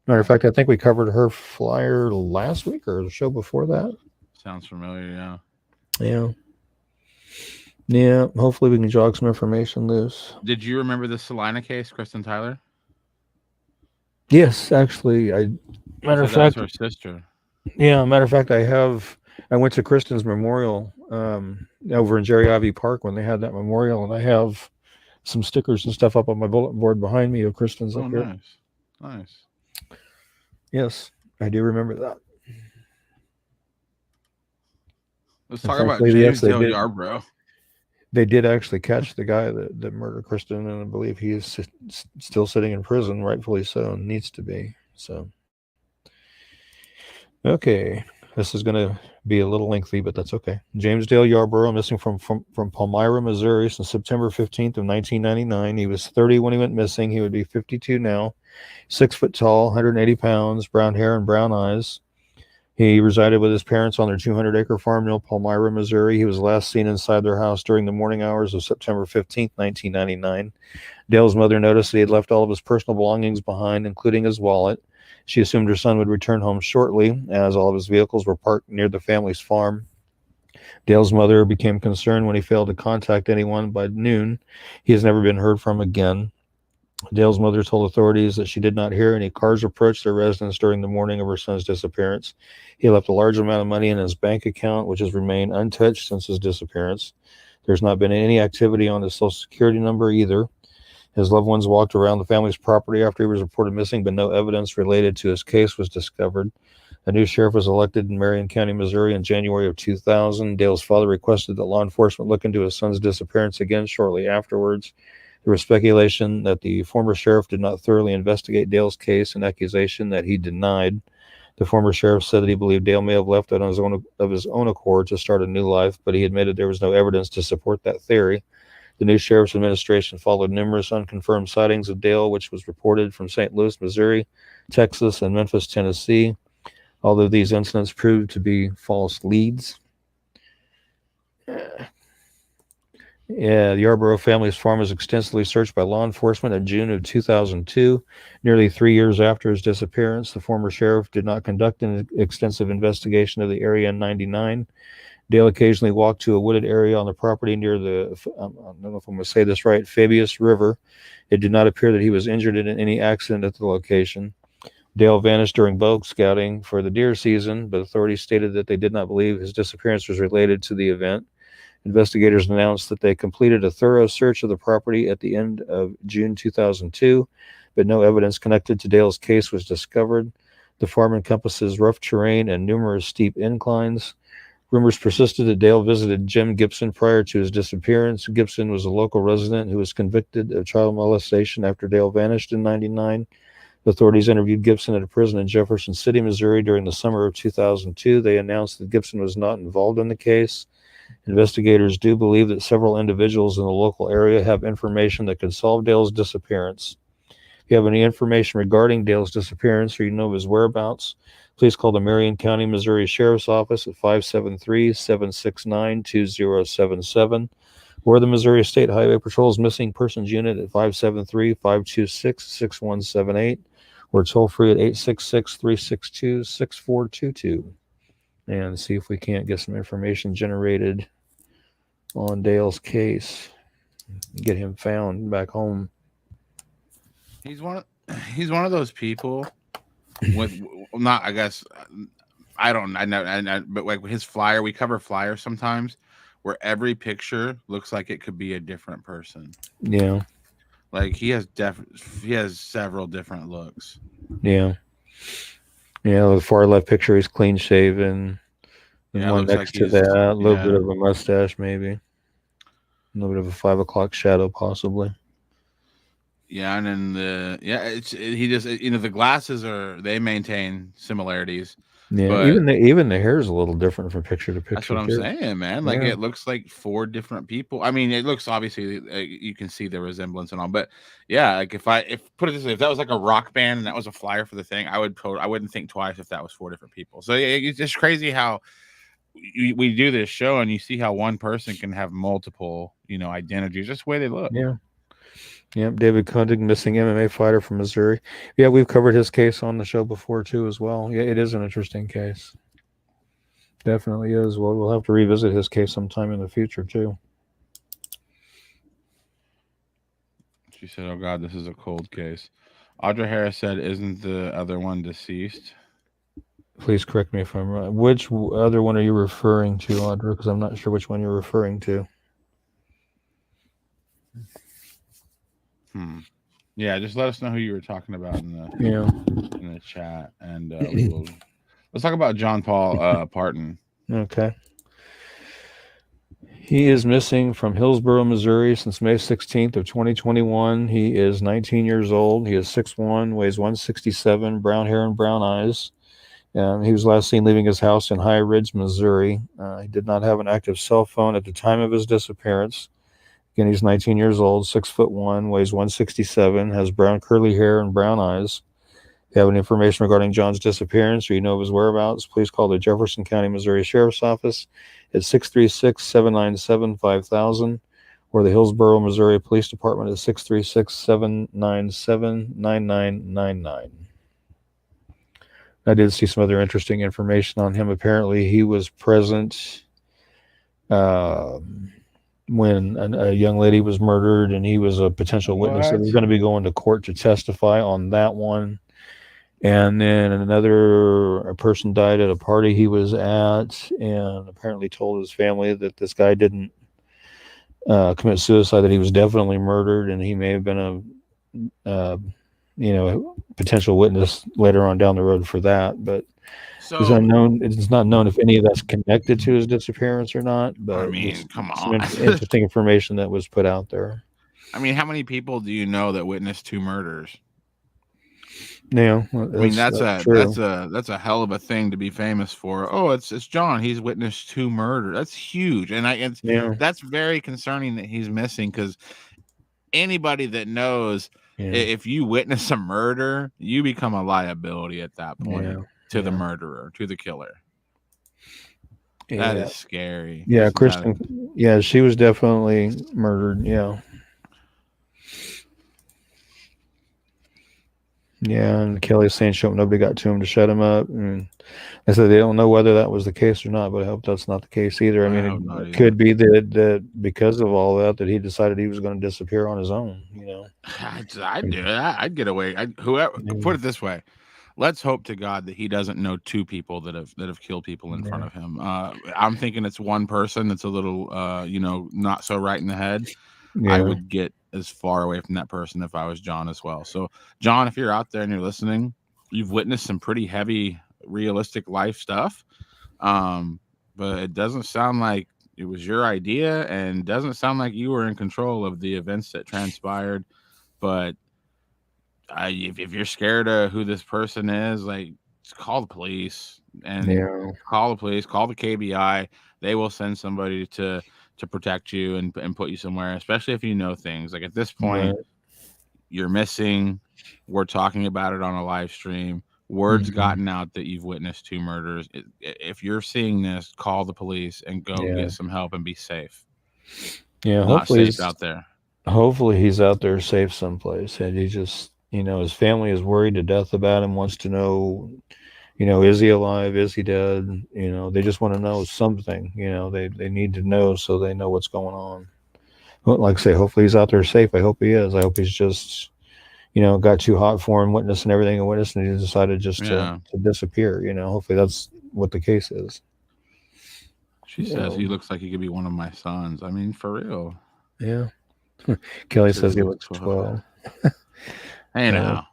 Matter of fact, I think we covered her flyer last week or the show before that. Sounds familiar, yeah. Yeah. Yeah. Hopefully we can jog some information loose. Did you remember the Salina case, Kristen Tyler? Yes, actually, matter of fact, that's her sister. Yeah, matter of fact, I went to Kristen's memorial over in Jerry Ivy Park when they had that memorial, and I have some stickers and stuff up on my bulletin board behind me of Kristen's up here. Nice. Yes, I do remember that. Let's talk about James Dale Yarborough. They did actually catch the guy that murdered Kristen, and I believe he is still sitting in prison, rightfully so, and needs to be. So, okay, this is going to be a little lengthy, but that's okay. James Dale Yarborough, missing from Palmyra, Missouri, since September 15th of 1999. He was 30 when he went missing. He would be 52 now. 6 foot tall, 180 pounds, brown hair and brown eyes. He resided with his parents on their 200-acre farm near Palmyra, Missouri. He was last seen inside their house during the morning hours of September 15th, 1999. Dale's mother noticed that he had left all of his personal belongings behind, including his wallet. She assumed her son would return home shortly, as all of his vehicles were parked near the family's farm. Dale's mother became concerned when he failed to contact anyone by noon. He has never been heard from again. Dale's mother told authorities that she did not hear any cars approach their residence during the morning of her son's disappearance. He left a large amount of money in his bank account, which has remained untouched since his disappearance. There's not been any activity on his Social Security number either. His loved ones walked around the family's property after he was reported missing, but no evidence related to his case was discovered. A new sheriff was elected in Marion County, Missouri in January of 2000. Dale's father requested that law enforcement look into his son's disappearance again shortly afterwards. There was speculation that the former sheriff did not thoroughly investigate Dale's case, an accusation that he denied. The former sheriff said that he believed Dale may have left on his own accord to start a new life, but he admitted there was no evidence to support that theory. The new sheriff's administration followed numerous unconfirmed sightings of Dale, which was reported from St. Louis, Missouri, Texas, and Memphis, Tennessee. Although these incidents proved to be false leads. The Yarborough family's farm was extensively searched by law enforcement in June of 2002. Nearly 3 years after his disappearance, the former sheriff did not conduct an extensive investigation of the area in 1999. Dale occasionally walked to a wooded area on the property near the, I don't know if I'm going to say this right, Fabius River. It did not appear that he was injured in any accident at the location. Dale vanished during bow scouting for the deer season, but authorities stated that they did not believe his disappearance was related to the event. Investigators announced that they completed a thorough search of the property at the end of June 2002, but no evidence connected to Dale's case was discovered. The farm encompasses rough terrain and numerous steep inclines. Rumors persisted that Dale visited Jim Gibson prior to his disappearance. Gibson was a local resident who was convicted of child molestation after Dale vanished in 1999. Authorities interviewed Gibson at a prison in Jefferson City, Missouri during the summer of 2002. They announced that Gibson was not involved in the case. Investigators do believe that several individuals in the local area have information that could solve Dale's disappearance. If you have any information regarding Dale's disappearance or you know of his whereabouts, please call the Marion County, Missouri Sheriff's Office at 573-769-2077 or the Missouri State Highway Patrol's Missing Persons Unit at 573-526-6178 or toll free at 866-362-6422. And see if we can't get some information generated on Dale's case. Get him found back home. He's one of those people with not, I guess, I know, but like his flyer, we cover flyers sometimes where every picture looks like it could be a different person. Yeah. Like he has several different looks. Yeah. Yeah, the far left picture, he's clean shaven. And Yeah, it one looks like next to he's that, a little bit of a mustache, maybe. A little bit of a 5 o'clock shadow, possibly. Yeah, and then he just the glasses they maintain similarities. Yeah, but even the hair is a little different from picture to picture. That's what I'm too. saying, man. Like it looks like 4 different people. I mean, it looks obviously you can see the resemblance and all, but yeah, like if put it this way, if that was like a rock band and that was a flyer for the thing, I wouldn't think twice if that was 4 different people. So yeah, it's just crazy how we do this show and you see how one person can have multiple, identities, just the way they look. Yeah. Yep, David Kundig, missing MMA fighter from Missouri. Yeah, we've covered his case on the show before too, as well. Yeah, it is an interesting case. Definitely is. Well, we'll have to revisit his case sometime in the future too. She said, "Oh God, this is a cold case." Audra Harris said, "Isn't the other one deceased?" Please correct me if I'm wrong. Which other one are you referring to, Audra? Because I'm not sure which one you're referring to. Yeah, just let us know who you were talking about in the chat, and let's talk about John Paul Parton. Okay. He is missing from Hillsborough, Missouri since May 16th of 2021. He is 19 years old. He is 6'1", weighs 167, brown hair and brown eyes. He was last seen leaving his house in High Ridge, Missouri. He did not have an active cell phone at the time of his disappearance. Again, he's 19 years old, 6'1", weighs 167, has brown curly hair and brown eyes. If you have any information regarding John's disappearance or you know of his whereabouts, please call the Jefferson County, Missouri Sheriff's Office at 636-797-5000 or the Hillsborough, Missouri Police Department at 636-797-9999. I did see some other interesting information on him. Apparently, he was present when a young lady was murdered, and he was a potential witness that was going to be going to court to testify on that one. And then a person died at a party he was at, and apparently told his family that this guy didn't commit suicide, that he was definitely murdered, and he may have been a potential witness later on down the road for that. But it's unknown. It's not known if any of that's connected to his disappearance or not. But I mean, come on, interesting information that was put out there. I mean, how many people do you know that witnessed 2 murders? Yeah, I mean that's a hell of a thing to be famous for. Oh, it's John. He's witnessed 2 murders. That's huge, and that's very concerning that he's missing, because anybody that knows if you witness a murder, you become a liability at that point to the murderer, to the killer. That is scary. Yeah, Kristen. Yeah, she was definitely murdered. Yeah. Yeah, and Kelly's saying nobody got to him to shut him up. And I said they don't know whether that was the case or not, but I hope that's not the case either. I mean, it could be that because of all that he decided he was going to disappear on his own. I'd do it. I'd get away. Put it this way. Let's hope to God that he doesn't know 2 people that have killed people in front of him. I'm thinking it's one person that's a little, not so right in the head. Yeah. I would get as far away from that person if I was John as well. So, John, if you're out there and you're listening, you've witnessed some pretty heavy, realistic life stuff. But it doesn't sound like it was your idea, and doesn't sound like you were in control of the events that transpired. But if you're scared of who this person is, like, just call the police call the KBI. They will send somebody to protect you and put you somewhere, especially if you know things. Like at this point, you're missing. We're talking about it on a live stream. Word's gotten out that you've witnessed 2 murders. If you're seeing this, call the police and go get some help and be safe. Yeah, hopefully he's out there. Hopefully he's out there safe someplace. And he just, his family is worried to death about him, wants to know, is he alive? Is he dead? They just want to know something. They need to know so they know what's going on. But like I say, hopefully he's out there safe. I hope he is. I hope he's just, got too hot for him, witnessing everything and witnessing, and he decided just to disappear. Hopefully that's what the case is. She says he looks like he could be one of my sons. I mean, for real. Yeah. Kelly says he looks 12. Hey, now.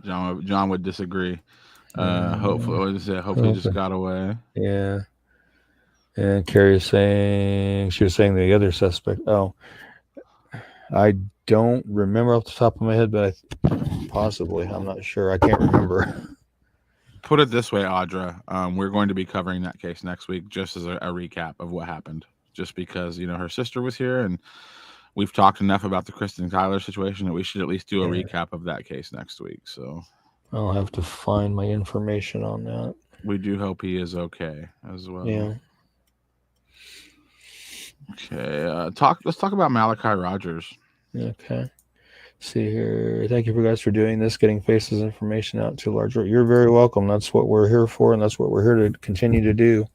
John would disagree. Hopefully, what is it? Hopefully, just got away. Yeah. And Carrie's saying she was saying the other suspect. Oh, I don't remember off the top of my head, but possibly. I'm not sure. I can't remember. Put it this way, Audra. We're going to be covering that case next week, just as a recap of what happened. Just because her sister was here, and we've talked enough about the Kristen Tyler situation that we should at least do a recap of that case next week. So I'll have to find my information on that. We do hope he is okay as well. Yeah. Okay. Let's talk about Malakai Rogers. Okay. See here. Thank you guys for doing this, getting Faces information out to larger. You're very welcome. That's what we're here for, and that's what we're here to continue to do.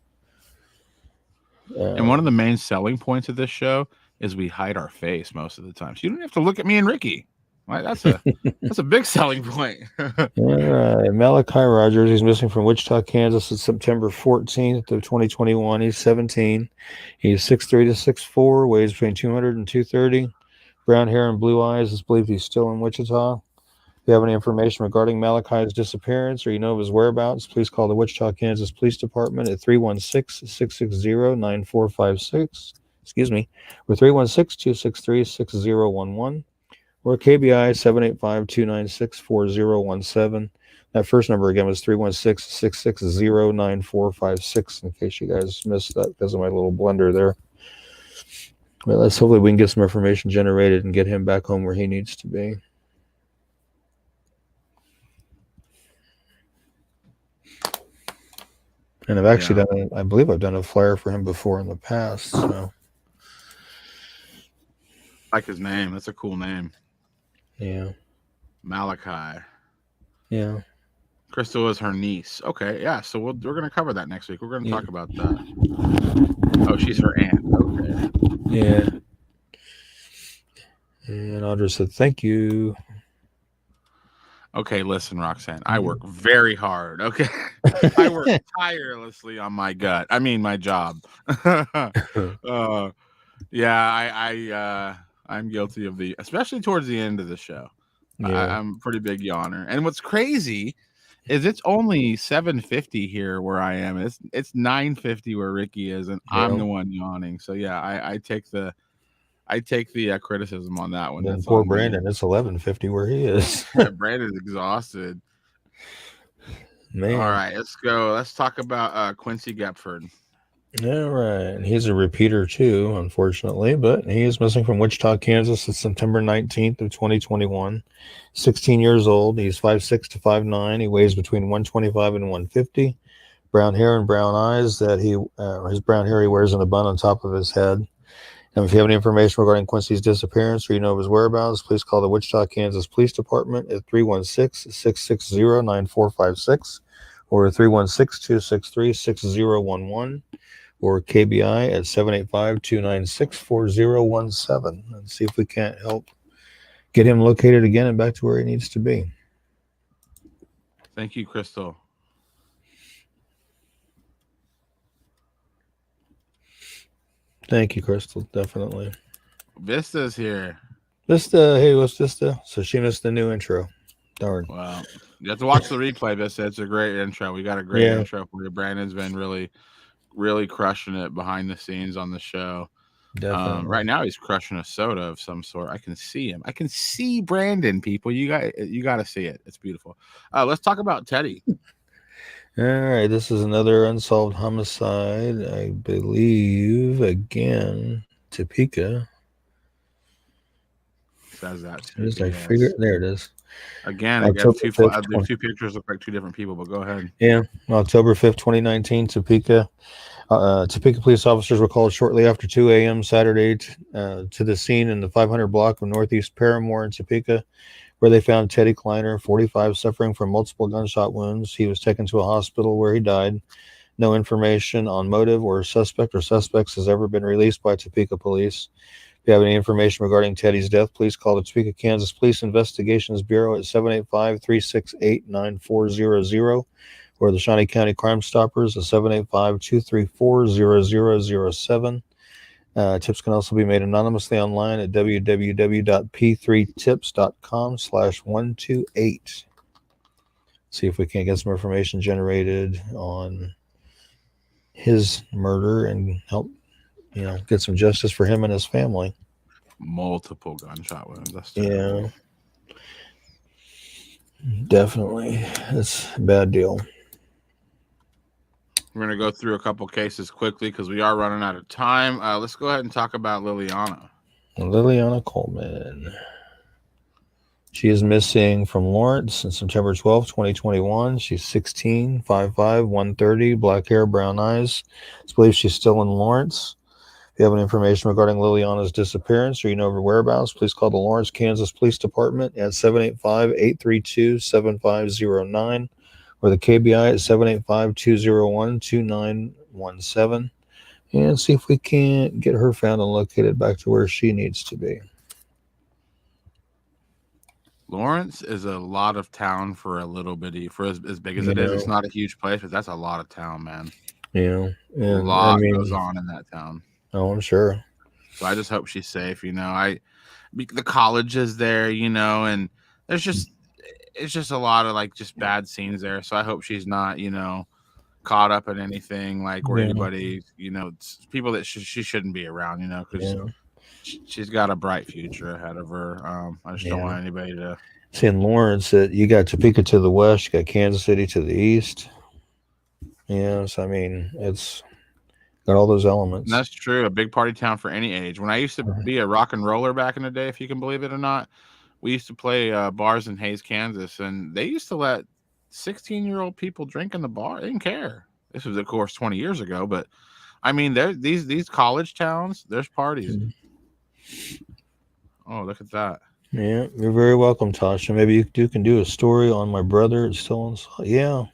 And one of the main selling points of this show is we hide our face most of the time, so you don't have to look at me and Ricky. Right? That's a big selling point. All right. Malakai Rogers, he's missing from Wichita, Kansas on September 14th of 2021. He's 17. He's 6'3" to 6'4", weighs between 200 and 230. Brown hair and blue eyes. It's believed he's still in Wichita. If you have any information regarding Malakai's disappearance or you know of his whereabouts, please call the Wichita, Kansas Police Department at 316-660-9456. Excuse me, or 316-263-6011. Or KBI 785-296-4017. That first number again was 316-660-9456, in case you guys missed that because of my little blunder there. Well, let's hopefully we can get some information generated and get him back home where he needs to be. And I've actually I believe I've done a flyer for him before in the past. So. I like his name. That's a cool name. Yeah. Malakai. Yeah. Crystal is her niece. Okay, yeah. So we're going to cover that next week. We're going to talk about that. Oh, she's her aunt. Okay. Yeah. And Audra said, thank you. Okay, listen, Roxanne. I work very hard. Okay. I work tirelessly on my gut. I mean, my job. I'm guilty of especially towards the end of the show. Yeah. I'm a pretty big yawner. And what's crazy is it's only 7:50 here where I am. It's 9:50 where Ricky is, and I'm the one yawning. So yeah, I take the criticism on that one. Then poor Brandon, it's 11:50 where he is. Brandon's exhausted. Man. All right, let's go. Let's talk about Quincy Gapford. All right. He's a repeater too, unfortunately, but he is missing from Wichita, Kansas since September 19th of 2021. 16 years old. He's 5'6" to 5'9". He weighs between 125 and 150. Brown hair and brown eyes that his brown hair he wears in a bun on top of his head. And if you have any information regarding Quincy's disappearance or you know of his whereabouts, please call the Wichita, Kansas Police Department at 316-660-9456 or 316-263-6011. Or KBI at 785-296-4017 and see if we can't help get him located again and back to where he needs to be. Thank you, Crystal. Thank you, Crystal. Definitely. Vista's here. Vista, hey, what's Vista? So she missed the new intro. Darn. Wow. You have to watch the replay, Vista. It's a great intro. We got a great intro for you. Brandon's been really crushing it behind the scenes on the show. Definitely. Right now he's crushing a soda of some sort. I can see him. I can see Brandon, people. You got to see it. It's beautiful. Let's talk about Teddy. All right, this is another unsolved homicide, I believe. Again, Topeka. Says that too. There it is. Again, I got two pictures look like two different people, but go ahead. Yeah, October 5th, 2019, Topeka. Topeka police officers were called shortly after 2 a.m. Saturday to the scene in the 500 block of Northeast Paramore in Topeka, where they found Teddy Kleiner, 45, suffering from multiple gunshot wounds. He was taken to a hospital where he died. No information on motive or suspect or suspects has ever been released by Topeka police. If you have any information regarding Teddy's death, please call the Topeka, Kansas Police Investigations Bureau at 785-368-9400 or the Shawnee County Crime Stoppers at 785-234-0007. Tips can also be made anonymously online at www.p3tips.com/128. see if we can't get some information generated on his murder and help, get some justice for him and his family. Multiple gunshot wounds. That's Yeah, terrible. definitely. It's a bad deal. We're going to go through a couple cases quickly because we are running out of time. Let's go ahead and talk about Liliana. Liliana Coleman. She is missing from Lawrence on September 12th, 2021. She's 16, 5'5", 130, black hair, brown eyes. It's believed she's still in Lawrence. If you have any information regarding Liliana's disappearance or you know her whereabouts, please call the Lawrence, Kansas Police Department at 785-832-7509 or the KBI at 785-201-2917 and see if we can't get her found and located back to where she needs to be. Lawrence is a lot of town for a little bitty, for as big as it is. It's not a huge place, but that's a lot of town, man. Yeah. And a lot goes on in that town. Oh, I'm sure. So I just hope she's safe. The college is there, and it's just a lot of like just bad scenes there. So I hope she's not, caught up in anything like where anybody, it's people that she shouldn't be around, because she's got a bright future ahead of her. I just don't want anybody to. See, in Lawrence, you got Topeka to the west, you got Kansas City to the east. Yes, I mean, it's got all those elements. And that's true. A big party town for any age. When I used to be a rock and roller back in the day, if you can believe it or not, we used to play bars in Hays, Kansas, and they used to let 16-year-old people drink in the bar. They didn't care. This was, of course, 20 years ago, but I mean, these college towns, there's parties. Oh, look at that. Yeah, you're very welcome, Tasha. Maybe you can do a story on my brother. It's still on. Yeah,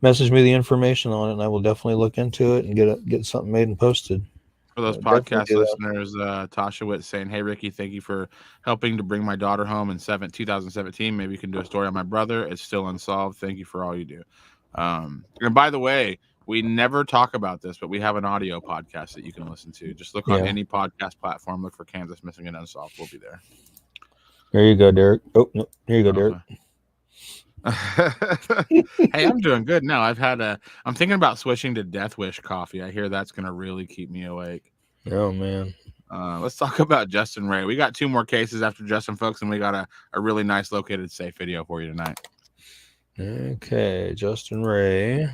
message me the information on it, and I will definitely look into it and get something made and posted. For those podcast listeners, Tasha Witt saying, "Hey Ricky, thank you for helping to bring my daughter home in 2017. Maybe you can do a story on my brother. It's still unsolved. Thank you for all you do." And by the way, we never talk about this, but we have an audio podcast that you can listen to. Just look on any podcast platform. Look for Kansas Missing and Unsolved. We'll be there. There you go, Derek. Oh, no, here you go, Derek. Hey, I'm doing good now. I'm thinking about switching to Death Wish coffee. I hear that's going to really keep me awake. Oh, man. Let's talk about Justin Ray. We got 2 more cases after Justin, folks, and we got a really nice located safe video for you tonight. Okay, Justin Ray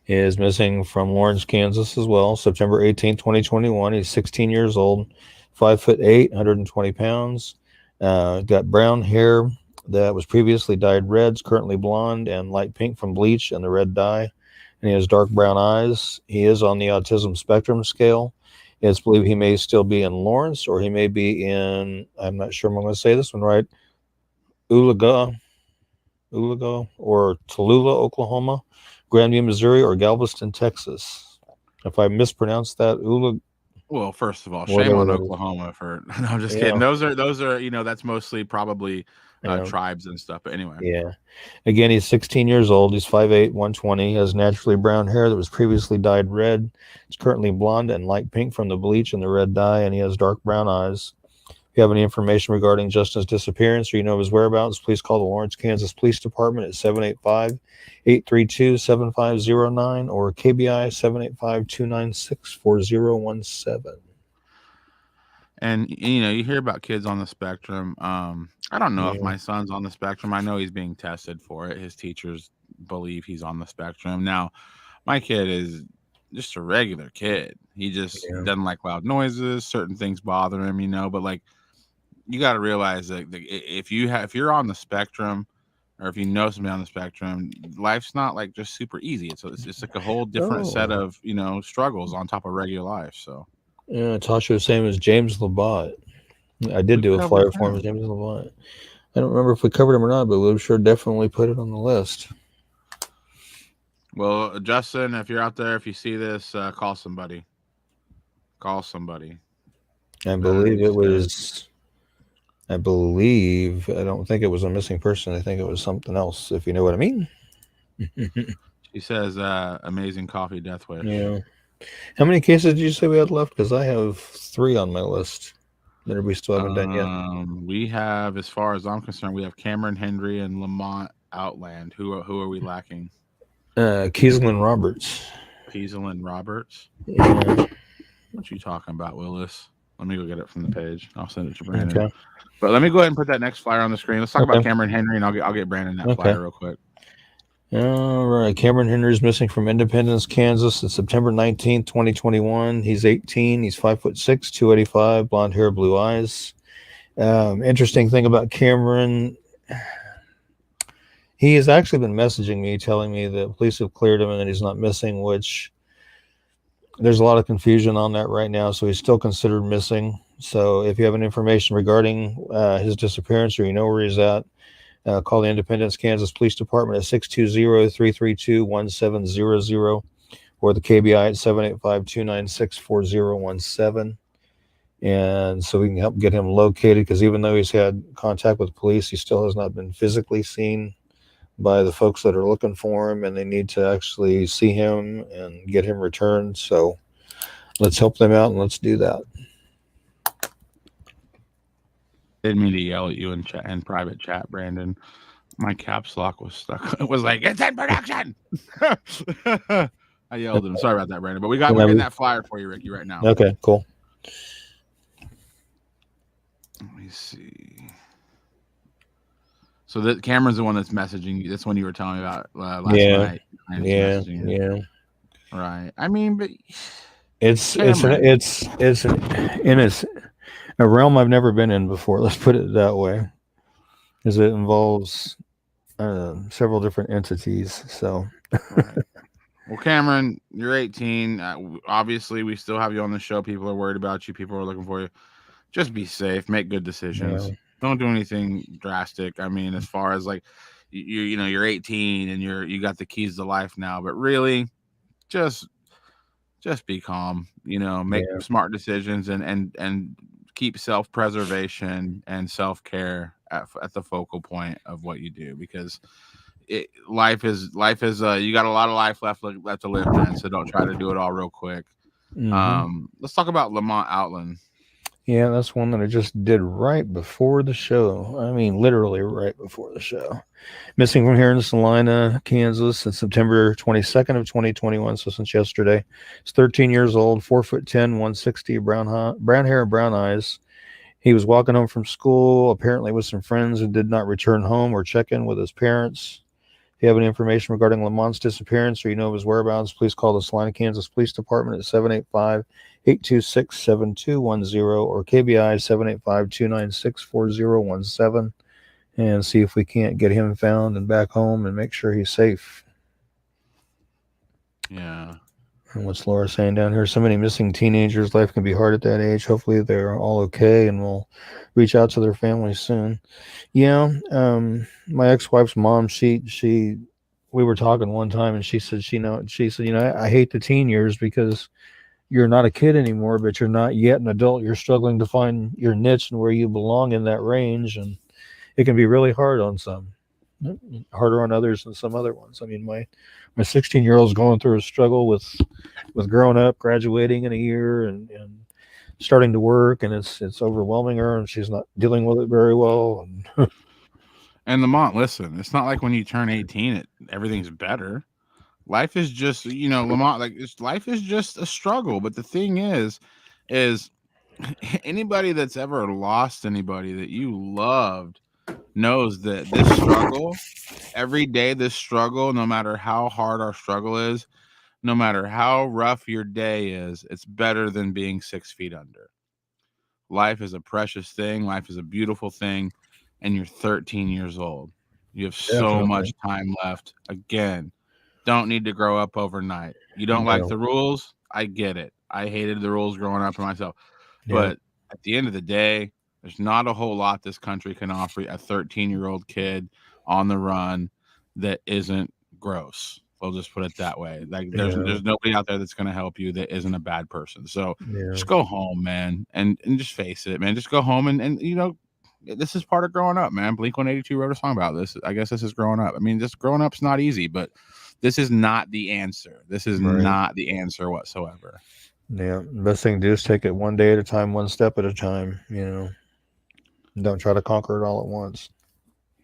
is missing from Lawrence, Kansas as well. September 18, 2021. He's 16 years old, 5'8", 120 pounds. Got brown hair that was previously dyed red, currently blonde and light pink from bleach and the red dye. And he has dark brown eyes. He is on the autism spectrum scale. It's believed he may still be in Lawrence, or he may be in, I'm not sure if I'm going to say this one right, Ulaga or Tallulah, Oklahoma, Grandview, Missouri, or Galveston, Texas. If I mispronounced that, well, first of all, shame on Oklahoma for. No, I'm just kidding. Those are that's mostly probably tribes and stuff. But anyway, Again, he's 16 years old. He's 5'8", 120. He has naturally brown hair that was previously dyed red. It's currently blonde and light pink from the bleach and the red dye, and he has dark brown eyes. If you have any information regarding Justin's disappearance or you know his whereabouts, please call the Lawrence, Kansas Police Department at 785-832-7509 or KBI 785-296-4017. And, you hear about kids on the spectrum. I don't know if my son's on the spectrum. I know he's being tested for it. His teachers believe he's on the spectrum. Now, my kid is just a regular kid. He just doesn't like loud noises. Certain things bother him, but like, you got to realize that if you're on the spectrum, or if you know somebody on the spectrum, life's not like just super easy. It's like a whole different set of struggles on top of regular life. So Tasha was saying it was James Labatt. I did do a flyer for him, James Labatt. I don't remember if we covered him or not, but we'll sure definitely put it on the list. Well, Justin, if you're out there, if you see this, call somebody. I don't think it was a missing person. I think it was something else, if you know what I mean. She says, amazing coffee, Death Wish. Yeah. How many cases did you say we had left? Because I have 3 on my list that we still haven't done yet. We have, as far as I'm concerned, we have Cameron Hendry and Lamont Outland. Who are we lacking? Keeslin Roberts. Keeslin Roberts. Yeah. What you talking about, Willis? Let me go get it from the page. I'll send it to Brandon. Okay. But let me go ahead and put that next flyer on the screen. Let's talk about Cameron Henry, and I'll get Brandon that flyer real quick. All right. Cameron Henry is missing from Independence, Kansas. It's September 19th, 2021. He's 18. He's 5'6", 285, blonde hair, blue eyes. Interesting thing about Cameron, he has actually been messaging me, telling me that police have cleared him and that he's not missing, which there's a lot of confusion on that right now. So he's still considered missing. So if you have any information regarding his disappearance, or you know where he's at, call the Independence, Kansas Police Department at 620-332-1700 or the KBI at 785-296-4017. And so we can help get him located, because even though he's had contact with police, he still has not been physically seen by the folks that are looking for him, and they need to actually see him and get him returned. So let's help them out, and let's do that. Didn't mean to yell at you in private chat, Brandon. My caps lock was stuck. It was like, it's in production. I yelled at him. Sorry about that, Brandon. But we're getting that flyer for you, Ricky, right now. Okay, cool. Let me see. So that Cameron's the one that's messaging you. That's one you were telling me about last night. Yeah. Right. I mean, but it's a realm I've never been in before. Let's put it that way, because it involves several different entities. So, right. Well, Cameron, you're 18. Obviously, we still have you on the show. People are worried about you. People are looking for you. Just be safe. Make good decisions. Yeah. Don't do anything drastic. I mean, as far as like you're 18 and you got the keys to life now, but really, just be calm. Make smart decisions and keep self-preservation and self-care at the focal point of what you do, because life is you got a lot of life left to live, man. So don't try to do it all real quick. Mm-hmm. Let's talk about Lamont Outland. Yeah, that's one that I just did right before the show. I mean, literally right before the show. Missing from here in Salina, Kansas, on September 22nd of 2021, so since yesterday. He's 13 years old, 4'10", 160, brown hair and brown eyes. He was walking home from school, apparently with some friends, and did not return home or check in with his parents. If you have any information regarding Lamont's disappearance, or you know of his whereabouts, please call the Salina Kansas Police Department at 785-826-7210 or KBI 785-296-4017, and see if we can't get him found and back home and make sure he's safe. Yeah. And what's Laura saying down here? So many missing teenagers. Life can be hard at that age. Hopefully they're all okay, and we'll reach out to their families soon. Yeah. My ex-wife's mom, we were talking one time, and she said, I hate the teen years, because you're not a kid anymore, but you're not yet an adult. You're struggling to find your niche and where you belong in that range. And it can be really hard on some, harder on others than some other ones. I mean, my 16-year-old is going through a struggle with growing up, graduating in a year, and starting to work, and it's overwhelming her, and she's not dealing with it very well. And Lamont, listen, it's not like when you turn 18, everything's better. Life is just, Lamont, life is just a struggle. But the thing is anybody that's ever lost anybody that you loved knows that this struggle, every day, no matter how hard our struggle is, no matter how rough your day is, it's better than being 6 feet under. Life is a precious thing. Life is a beautiful thing. And you're 13 years old. You have so much time left. Again, don't need to grow up overnight. You don't like the rules? I get it. I hated the rules growing up for myself. Yeah. But at the end of the day, there's not a whole lot this country can offer a 13-year-old kid on the run that isn't gross. We'll just put it that way. There's nobody out there that's going to help you that isn't a bad person. So just go home, man, and just face it, man. Just go home and this is part of growing up, man. Blink-182 wrote a song about this. I guess this is growing up. I mean, just growing up's not easy, but this is not the answer. This is not the answer whatsoever. Yeah, the best thing to do is take it one day at a time, one step at a time. Don't try to conquer it all at once.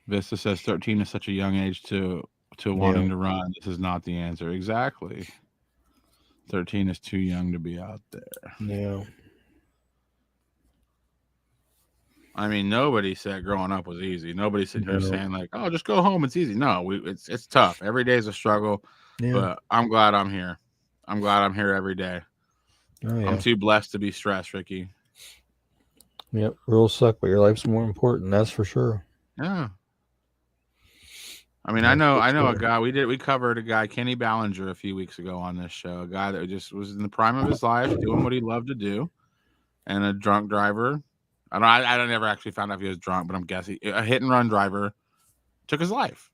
Vista says 13 is such a young age to wanting to run. This is not the answer. Exactly. 13 is too young to be out there. Yeah. I mean, nobody said growing up was easy. Nobody's sitting here saying like, "Oh, just go home. It's easy." No, it's tough. Every day is a struggle. Yeah. But I'm glad I'm here. I'm glad I'm here every day. Oh, yeah. I'm too blessed to be stressed, Ricky. Yep, rules suck, but your life's more important. That's for sure. Yeah. I mean, I know a guy. We covered a guy, Kenny Ballinger, a few weeks ago on this show. A guy that just was in the prime of his life, doing what he loved to do, and a drunk driver. I don't never actually found out if he was drunk, but I'm guessing a hit and run driver took his life.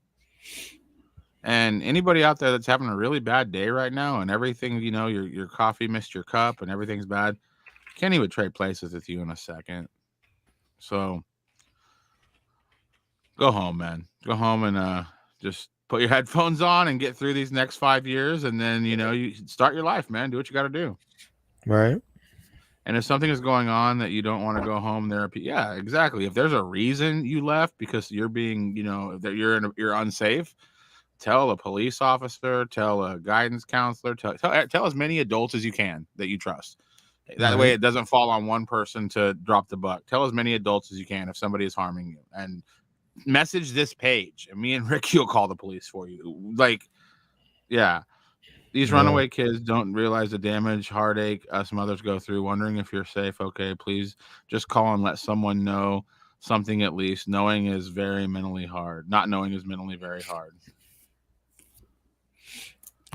And anybody out there that's having a really bad day right now, and everything, your coffee missed your cup, and everything's bad, Kenny would trade places with you in a second. So go home, man. Go home and just put your headphones on and get through these next 5 years, and then you start your life, man. Do what you got to do. Right. And if something is going on that you don't want to go home therapy, yeah, exactly. If there's a reason you left because you're being, that you're unsafe, tell a police officer, tell a guidance counselor, tell as many adults as you can that you trust. That way it doesn't fall on one person to drop the buck. Tell as many adults as you can if somebody is harming you, and message this page, and me and Ricky will call the police for you. Like, yeah. These runaway kids don't realize the damage, heartache us mothers go through, wondering if you're safe. Okay, please just call and let someone know something at least. Knowing is very mentally hard. Not knowing is mentally very hard.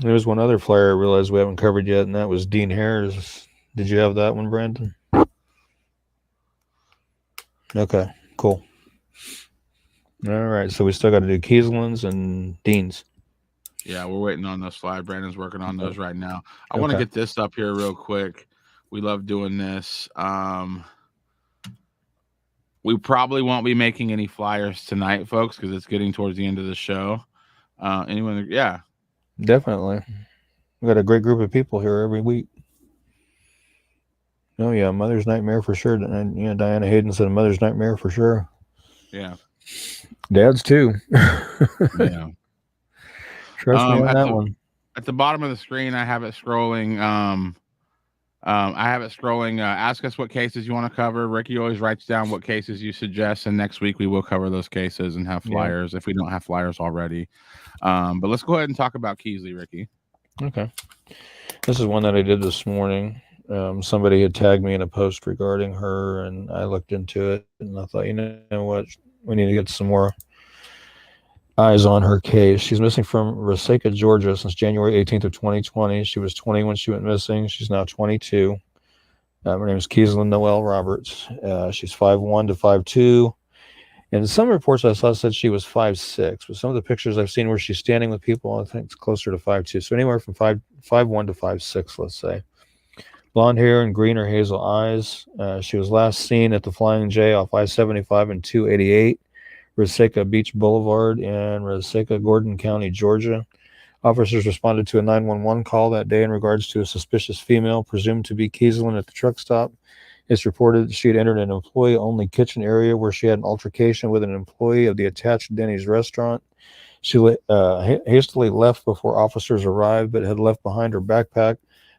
There's one other flyer I realized we haven't covered yet, and that was Dean Hare's. Did you have that one, Brandon? Okay, cool. All right, so we still got to do Kieslin's and Dean's. Yeah, we're waiting on those slides. Brandon's working on those right now. I want to get this up here real quick. We love doing this. We probably won't be making any flyers tonight, folks, because it's getting towards the end of the show. Anyone? Yeah. Definitely. We got a great group of people here every week. Oh, yeah, Mother's Nightmare for sure. And, Diana Hayden said Mother's Nightmare for sure. Yeah. Dad's too. Yeah. Trust me on that one. At the bottom of the screen, I have it scrolling. Ask us what cases you want to cover. Ricky always writes down what cases you suggest, and next week we will cover those cases and have flyers if we don't have flyers already. But let's go ahead and talk about Keesley, Ricky. Okay. This is one that I did this morning. Somebody had tagged me in a post regarding her, and I looked into it, and I thought, you know what, we need to get some more eyes on her case. She's missing from Resaca, Georgia since January 18th of 2020. She was 20 when she went missing. She's now 22. Her name is Kieslyn Noel Roberts. She's 5'1" to 5'2". And some reports I saw said she was 5'6", but some of the pictures I've seen where she's standing with people, I think it's closer to 5'2". So anywhere from 5'1" to 5'6", let's say. Blonde hair and green or hazel eyes. She was last seen at the Flying J off I-75 and 288. Resaca Beach Boulevard in Resaca, Gordon County, Georgia. Officers responded to a 911 call that day in regards to a suspicious female presumed to be Kieslyn at the truck stop. It's reported that she had entered an employee-only kitchen area where she had an altercation with an employee of the attached Denny's restaurant. She hastily left before officers arrived, but had left behind her backpack,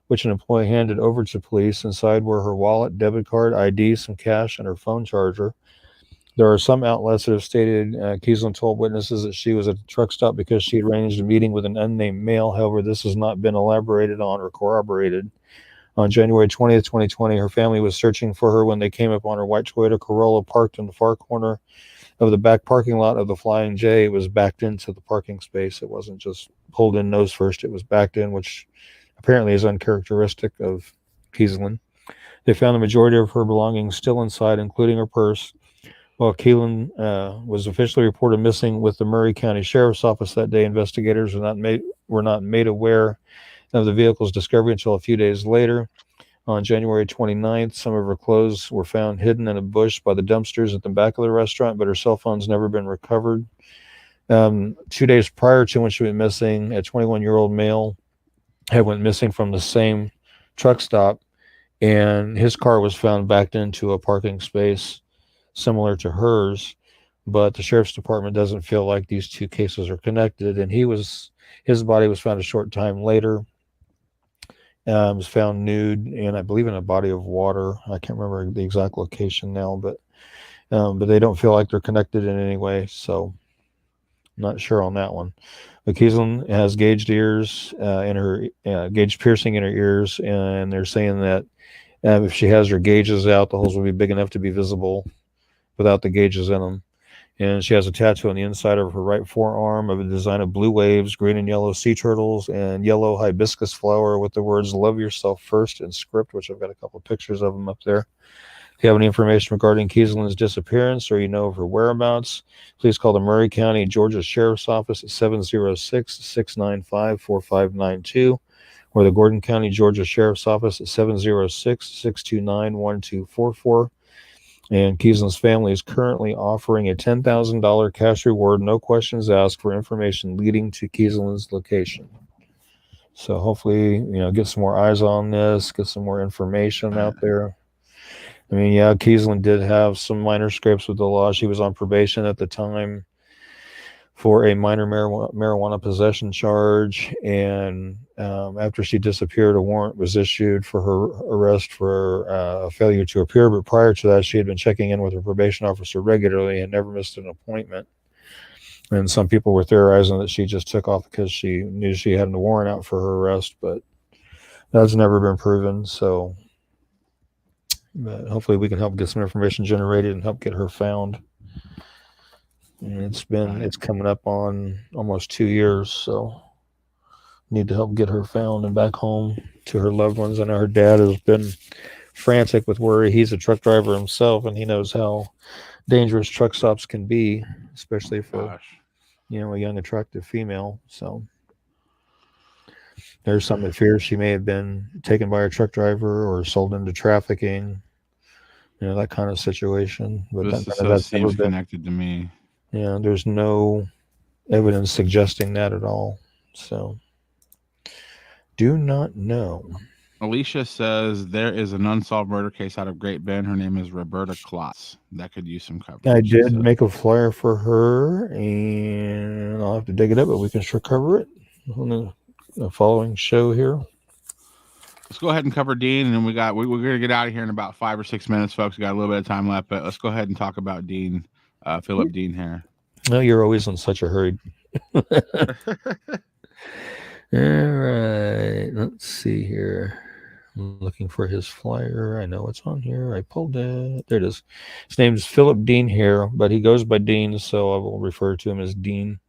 which an employee handed over to police. Inside were her wallet, debit card, ID, some cash, and her phone charger. There are some outlets that have stated Kieslyn told witnesses that she was at the truck stop because she had arranged a meeting with an unnamed male. However, this has not been elaborated on or corroborated. On January 20th, 2020, her family was searching for her when they came upon her white Toyota Corolla parked in the far corner of the back parking lot of the Flying J. It was backed into the parking space. It wasn't just pulled in nose first. It was backed in, which apparently is uncharacteristic of Kieslyn. They found the majority of her belongings still inside, including her purse. While Keelan was officially reported missing with the Murray County Sheriff's Office that day, investigators were not made aware of the vehicle's discovery until a few days later. On January 29th, some of her clothes were found hidden in a bush by the dumpsters at the back of the restaurant, but her cell phone's never been recovered. 2 days prior to when she went missing, a 21-year-old male had went missing from the same truck stop, and his car was found backed into a parking space similar to hers. but the sheriff's department doesn't feel like these two cases are connected. And his body was found a short time later. Was found nude, and I believe in a body of water. I can't remember the exact location now, but they don't feel like they're connected in any way. So not sure on that one. But Kiesling has gauged ears in her, gauged piercing in her ears, and they're saying that if she has her gauges out, the holes will be big enough to be visible without the gauges in them. And she has a tattoo on the inside of her right forearm of a design of blue waves, green and yellow sea turtles, and yellow hibiscus flower with the words "Love Yourself First" in script, which I've got a couple of pictures of them up there. If you have any information regarding Kiesling's disappearance or you know of her whereabouts, please call the Murray County, Georgia Sheriff's Office at 706-695-4592 or the Gordon County, Georgia Sheriff's Office at 706-629-1244. And Kiesling's family is currently offering a $10,000 cash reward, no questions asked, for information leading to Kiesling's location. So hopefully, get some more eyes on this, get some more information out there. I mean, yeah, Kiesling did have some minor scrapes with the law. She was on probation at the time for a minor marijuana possession charge, and after she disappeared, a warrant was issued for her arrest for a failure to appear. But prior to that, she had been checking in with her probation officer regularly and never missed an appointment. And some people were theorizing that she just took off because she knew she had a warrant out for her arrest, but that's never been proven. So but hopefully we can help get some information generated and help get her found. And it's coming up on almost 2 years, so need to help get her found and back home to her loved ones. I know her dad has been frantic with worry. He's a truck driver himself, and he knows how dangerous truck stops can be, especially for a young, attractive female. So there's some that fears she may have been taken by a truck driver or sold into trafficking, that kind of situation. But that seems connected to me. Yeah, there's no evidence suggesting that at all. So, do not know. Alicia says there is an unsolved murder case out of Great Bend. Her name is Roberta Klotz. That could use some coverage. I did make a flyer for her, and I'll have to dig it up, but we can sure cover it on the following show here. Let's go ahead and cover Dean, and then we're going to get out of here in about 5 or 6 minutes, folks. We got a little bit of time left, but let's go ahead and talk about Dean, Philip Dean here. No, you're always in such a hurry. All right, let's see here. I'm looking for his flyer. I know it's on here. I pulled it. There it is. His name is Philip Dean here, but he goes by Dean, so I will refer to him as Dean.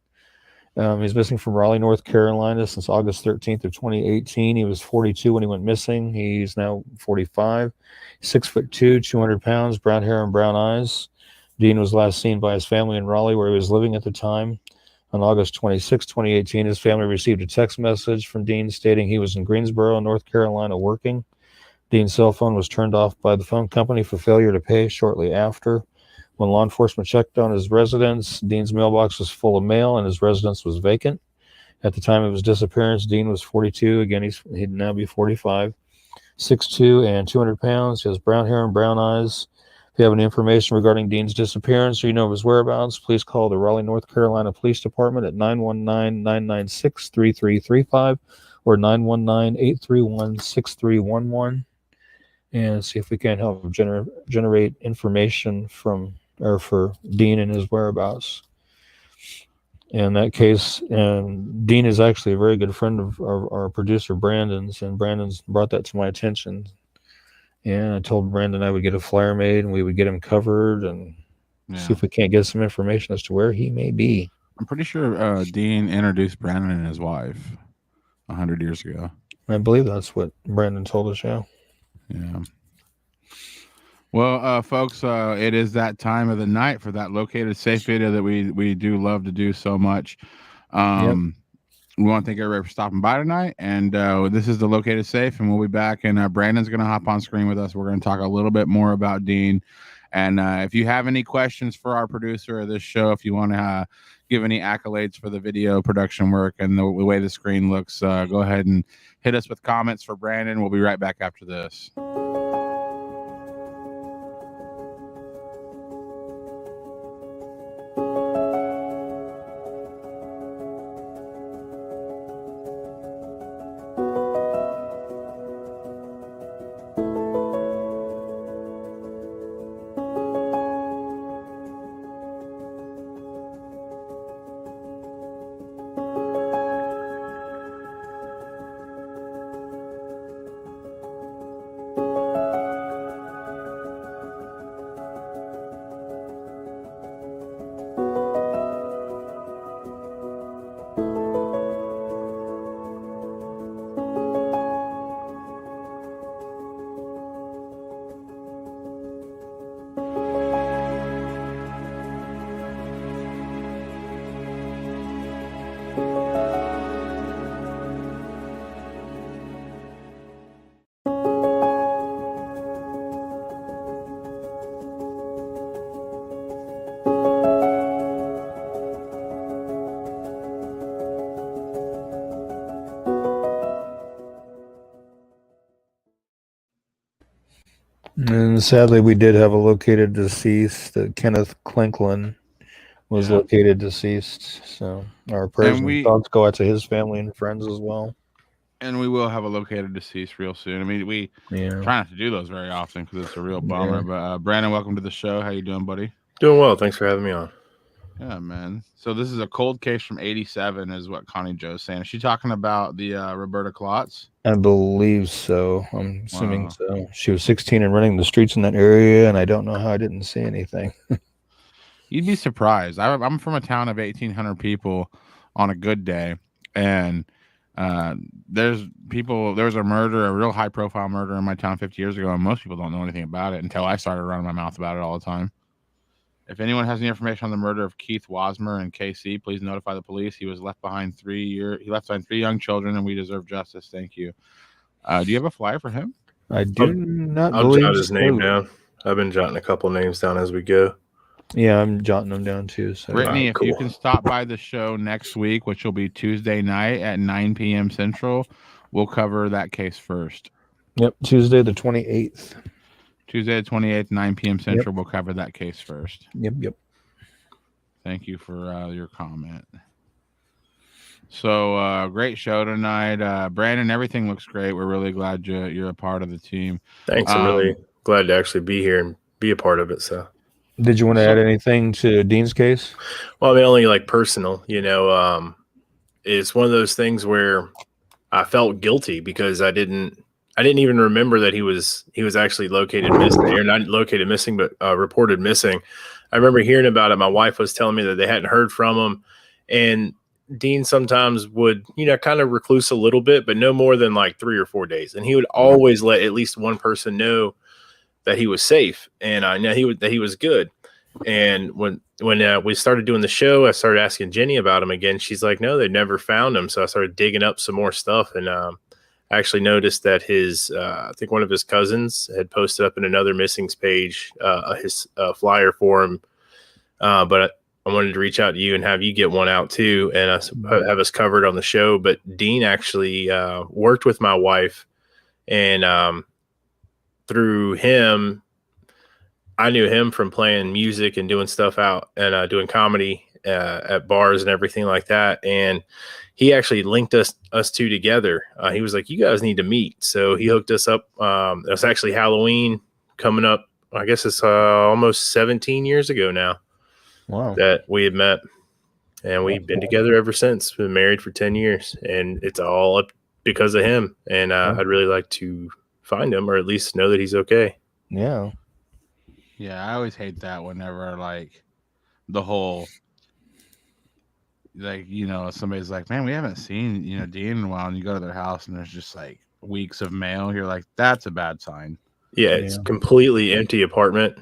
He's missing from Raleigh, North Carolina since August 13th of 2018. He was 42 when he went missing. He's now 45, 6'2", 200 pounds, brown hair and brown eyes. Dean was last seen by his family in Raleigh, where he was living at the time. On August 26, 2018, his family received a text message from Dean stating he was in Greensboro, North Carolina, working. Dean's cell phone was turned off by the phone company for failure to pay shortly after. When law enforcement checked on his residence, Dean's mailbox was full of mail and his residence was vacant. At the time of his disappearance, Dean was 42. Again, he'd now be 45. 6'2" and 200 pounds. He has brown hair and brown eyes. If you have any information regarding Dean's disappearance or you know of his whereabouts, please call the Raleigh, North Carolina Police Department at 919-996-3335 or 919-831-6311 and see if we can help generate information for Dean and his whereabouts. In that case, and Dean is actually a very good friend of our producer Brandon's, and Brandon's brought that to my attention. And I told Brandon I would get a flyer made and we would get him covered and see if we can't get some information as to where he may be. I'm pretty sure Dean introduced Brandon and his wife 100 years ago. I believe that's what Brandon told us, yeah. Yeah. Well, folks, it is that time of the night for that located safe video that we do love to do so much. We want to thank everybody for stopping by tonight. And this is the located safe, and we'll be back. And Brandon's going to hop on screen with us. We're going to talk a little bit more about Dean. And if you have any questions for our producer of this show, if you want to give any accolades for the video production work and the way the screen looks, go ahead and hit us with comments for Brandon. We'll be right back after this. And sadly, we did have a located deceased. Kenneth Clinklin was located deceased. So our prayers and thoughts go out to his family and friends as well. And we will have a located deceased real soon. I mean, we try not to do those very often because it's a real bummer. But Brandon, welcome to the show. How you doing, buddy? Doing well. Thanks for having me on. Yeah, man. So this is a cold case from '87, is what Connie Joe's saying. Is she talking about the Roberta Klotz? I believe so. I'm assuming so. She was 16 and running the streets in that area, and I don't know how I didn't see anything. You'd be surprised. I'm from a town of 1,800 people on a good day, and there was a murder, a real high-profile murder in my town 50 years ago, and most people don't know anything about it until I started running my mouth about it all the time. If anyone has any information on the murder of Keith Wasmer in KC, please notify the police. He left behind 3 young children, and we deserve justice. Thank you. Do you have a flyer for him? I do not I'll believe jot his name down. I've been jotting a couple names down as we go. Yeah, I'm jotting them down too. So. Brittany, if you can stop by the show next week, which will be Tuesday night at 9 p.m. Central, we'll cover that case first. Yep, Tuesday the 28th. Tuesday the 28th, 9 p.m. Central, we'll cover that case first. Yep. Thank you for your comment. So, great show tonight. Brandon, everything looks great. We're really glad you're a part of the team. Thanks. I'm really glad to actually be here and be a part of it. So, did you want to add anything to Dean's case? Well, I mean, only like personal, it's one of those things where I felt guilty because I didn't even remember that he was actually located missing, or not located missing, but reported missing. I remember hearing about it. My wife was telling me that they hadn't heard from him, and Dean sometimes would, kind of recluse a little bit, but no more than like 3 or 4 days. And he would always let at least one person know that he was safe, and I know that he was good. And when we started doing the show, I started asking Jenny about him again. She's like, no, they never found him. So I started digging up some more stuff, and I actually noticed that I think one of his cousins had posted up in another missings page his flyer for him. But I wanted to reach out to you and have you get one out too, and have us covered on the show. But Dean actually worked with my wife, and through him, I knew him from playing music and doing stuff out and doing comedy at bars and everything like that. And he actually linked us two together. He was like, you guys need to meet. So he hooked us up. It was actually Halloween coming up. I guess it's almost 17 years ago now. Wow. That we had met. And we've been together ever since. Been married for 10 years. And it's all up because of him. And I'd really like to find him, or at least know that he's okay. Yeah. Yeah, I always hate that whenever like the whole somebody's like, man, we haven't seen Dean in a while, and you go to their house and there's just like weeks of mail. You're like, that's a bad sign. Yeah, it's completely empty apartment.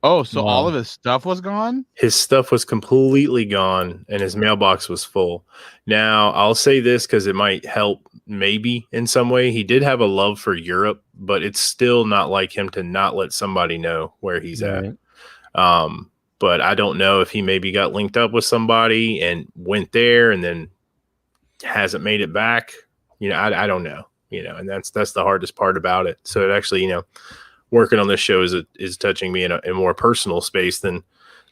Oh, so all of his stuff was gone? His stuff was completely gone, and his mailbox was full. Now, I'll say this because it might help maybe in some way. He did have a love for Europe, but it's still not like him to not let somebody know where he's at. But I don't know if he maybe got linked up with somebody and went there and then hasn't made it back. I don't know, and that's the hardest part about it. So it actually, working on this show is touching me in a more personal space than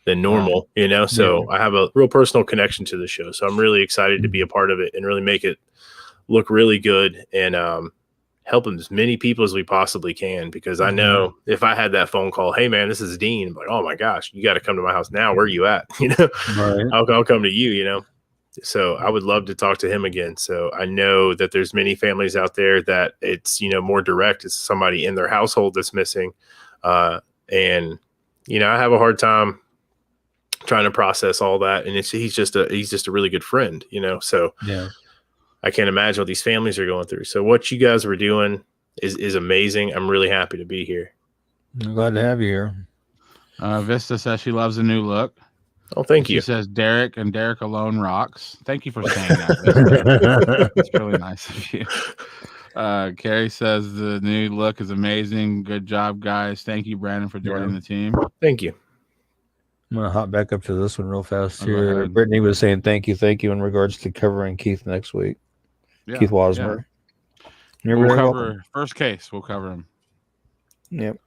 normal, so I have a real personal connection to the show. So I'm really excited to be a part of it and really make it look really good and help as many people as we possibly can, because I know if I had that phone call, hey man, this is Dean, I'm like, oh my gosh, you got to come to my house now. Where are you at? Right. I'll come to you, So I would love to talk to him again. So I know that there's many families out there that it's, more direct. It's somebody in their household that's missing. And, I have a hard time trying to process all that. And he's just a really good friend, so yeah. I can't imagine what these families are going through. So what you guys were doing is amazing. I'm really happy to be here. I'm glad to have you here. Vista says she loves the new look. Oh, thank you. She says Derek alone rocks. Thank you for saying that. It's really nice of you. Carrie says the new look is amazing. Good job, guys. Thank you, Brandon, for joining the team. Thank you. I'm going to hop back up to this one real fast here. Brittany was saying thank you in regards to covering Keith next week. Yeah, Keith Wasmer. Yeah. We'll cover first case. We'll cover him. Yep.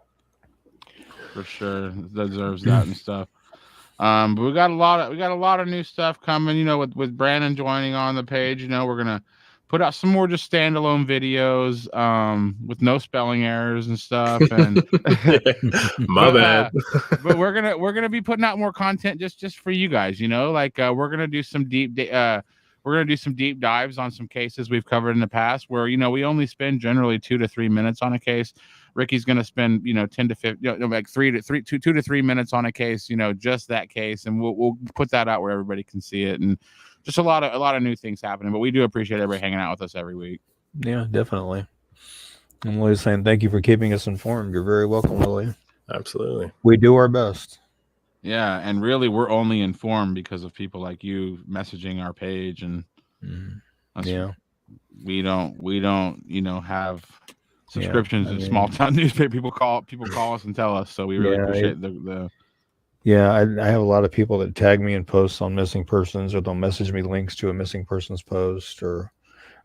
For sure, deserves that and stuff. But we got a lot of new stuff coming. You know, with Brandon joining on the page. You know, we're gonna put out some more just standalone videos, with no spelling errors and stuff. And My bad. But we're gonna be putting out more content just for you guys. You know, like we're gonna do some deep dives on some cases we've covered in the past, where we only spend generally 2 to 3 minutes on a case. Ricky's going to spend 10 to 15, like 2 to 3 minutes on a case, just that case, and we'll put that out where everybody can see it, and just a lot of new things happening. But we do appreciate everybody hanging out with us every week. Yeah, definitely. I'm always saying thank you for keeping us informed. You're very welcome, Lily. Absolutely. We do our best. Yeah, and really, we're only informed because of people like you messaging our page, and yeah, we don't have subscriptions in small town newspaper. People call us and tell us, so we really appreciate the. Yeah, I have a lot of people that tag me in posts on missing persons, or they'll message me links to a missing persons post, or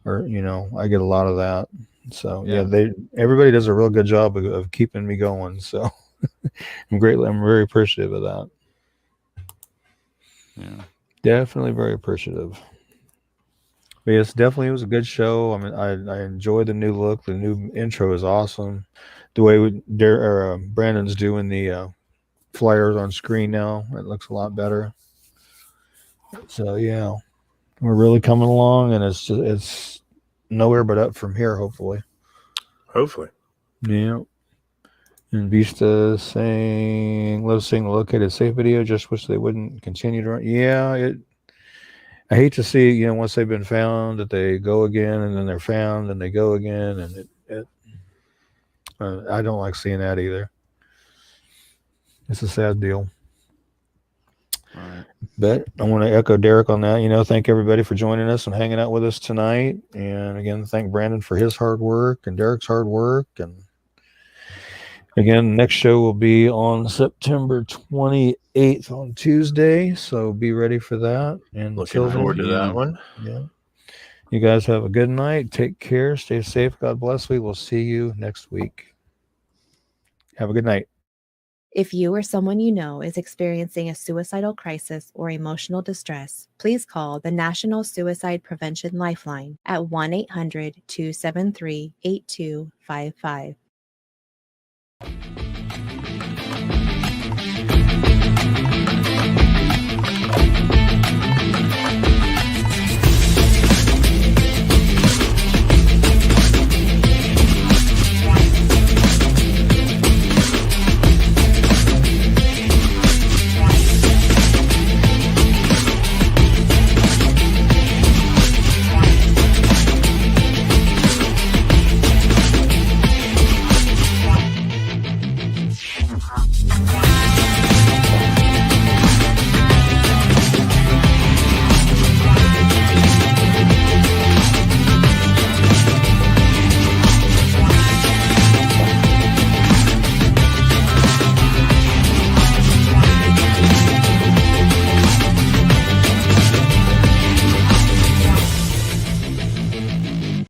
I get a lot of that. So everybody does a real good job of keeping me going. So I'm very appreciative of that. Yeah, definitely very appreciative. But yes, definitely it was a good show. I mean, I enjoyed the new look. The new intro is awesome. The way Brandon's doing the flyers on screen now, it looks a lot better. So yeah, we're really coming along, and it's nowhere but up from here. Hopefully. Yeah. And Vista saying, "Love seeing the located safe video. Just wish they wouldn't continue to run." Yeah, I hate to see, once they've been found, that they go again, and then they're found, and they go again, and I don't like seeing that either. It's a sad deal. Right. But I want to echo Derek on that. Thank everybody for joining us and hanging out with us tonight. And again, thank Brandon for his hard work and Derek's hard work. And again, next show will be on September 28th on Tuesday. So be ready for that. And looking forward to that one. Yeah. You guys have a good night. Take care. Stay safe. God bless. We will see you next week. Have a good night. If you or someone you know is experiencing a suicidal crisis or emotional distress, please call the National Suicide Prevention Lifeline at 1-800-273-8255.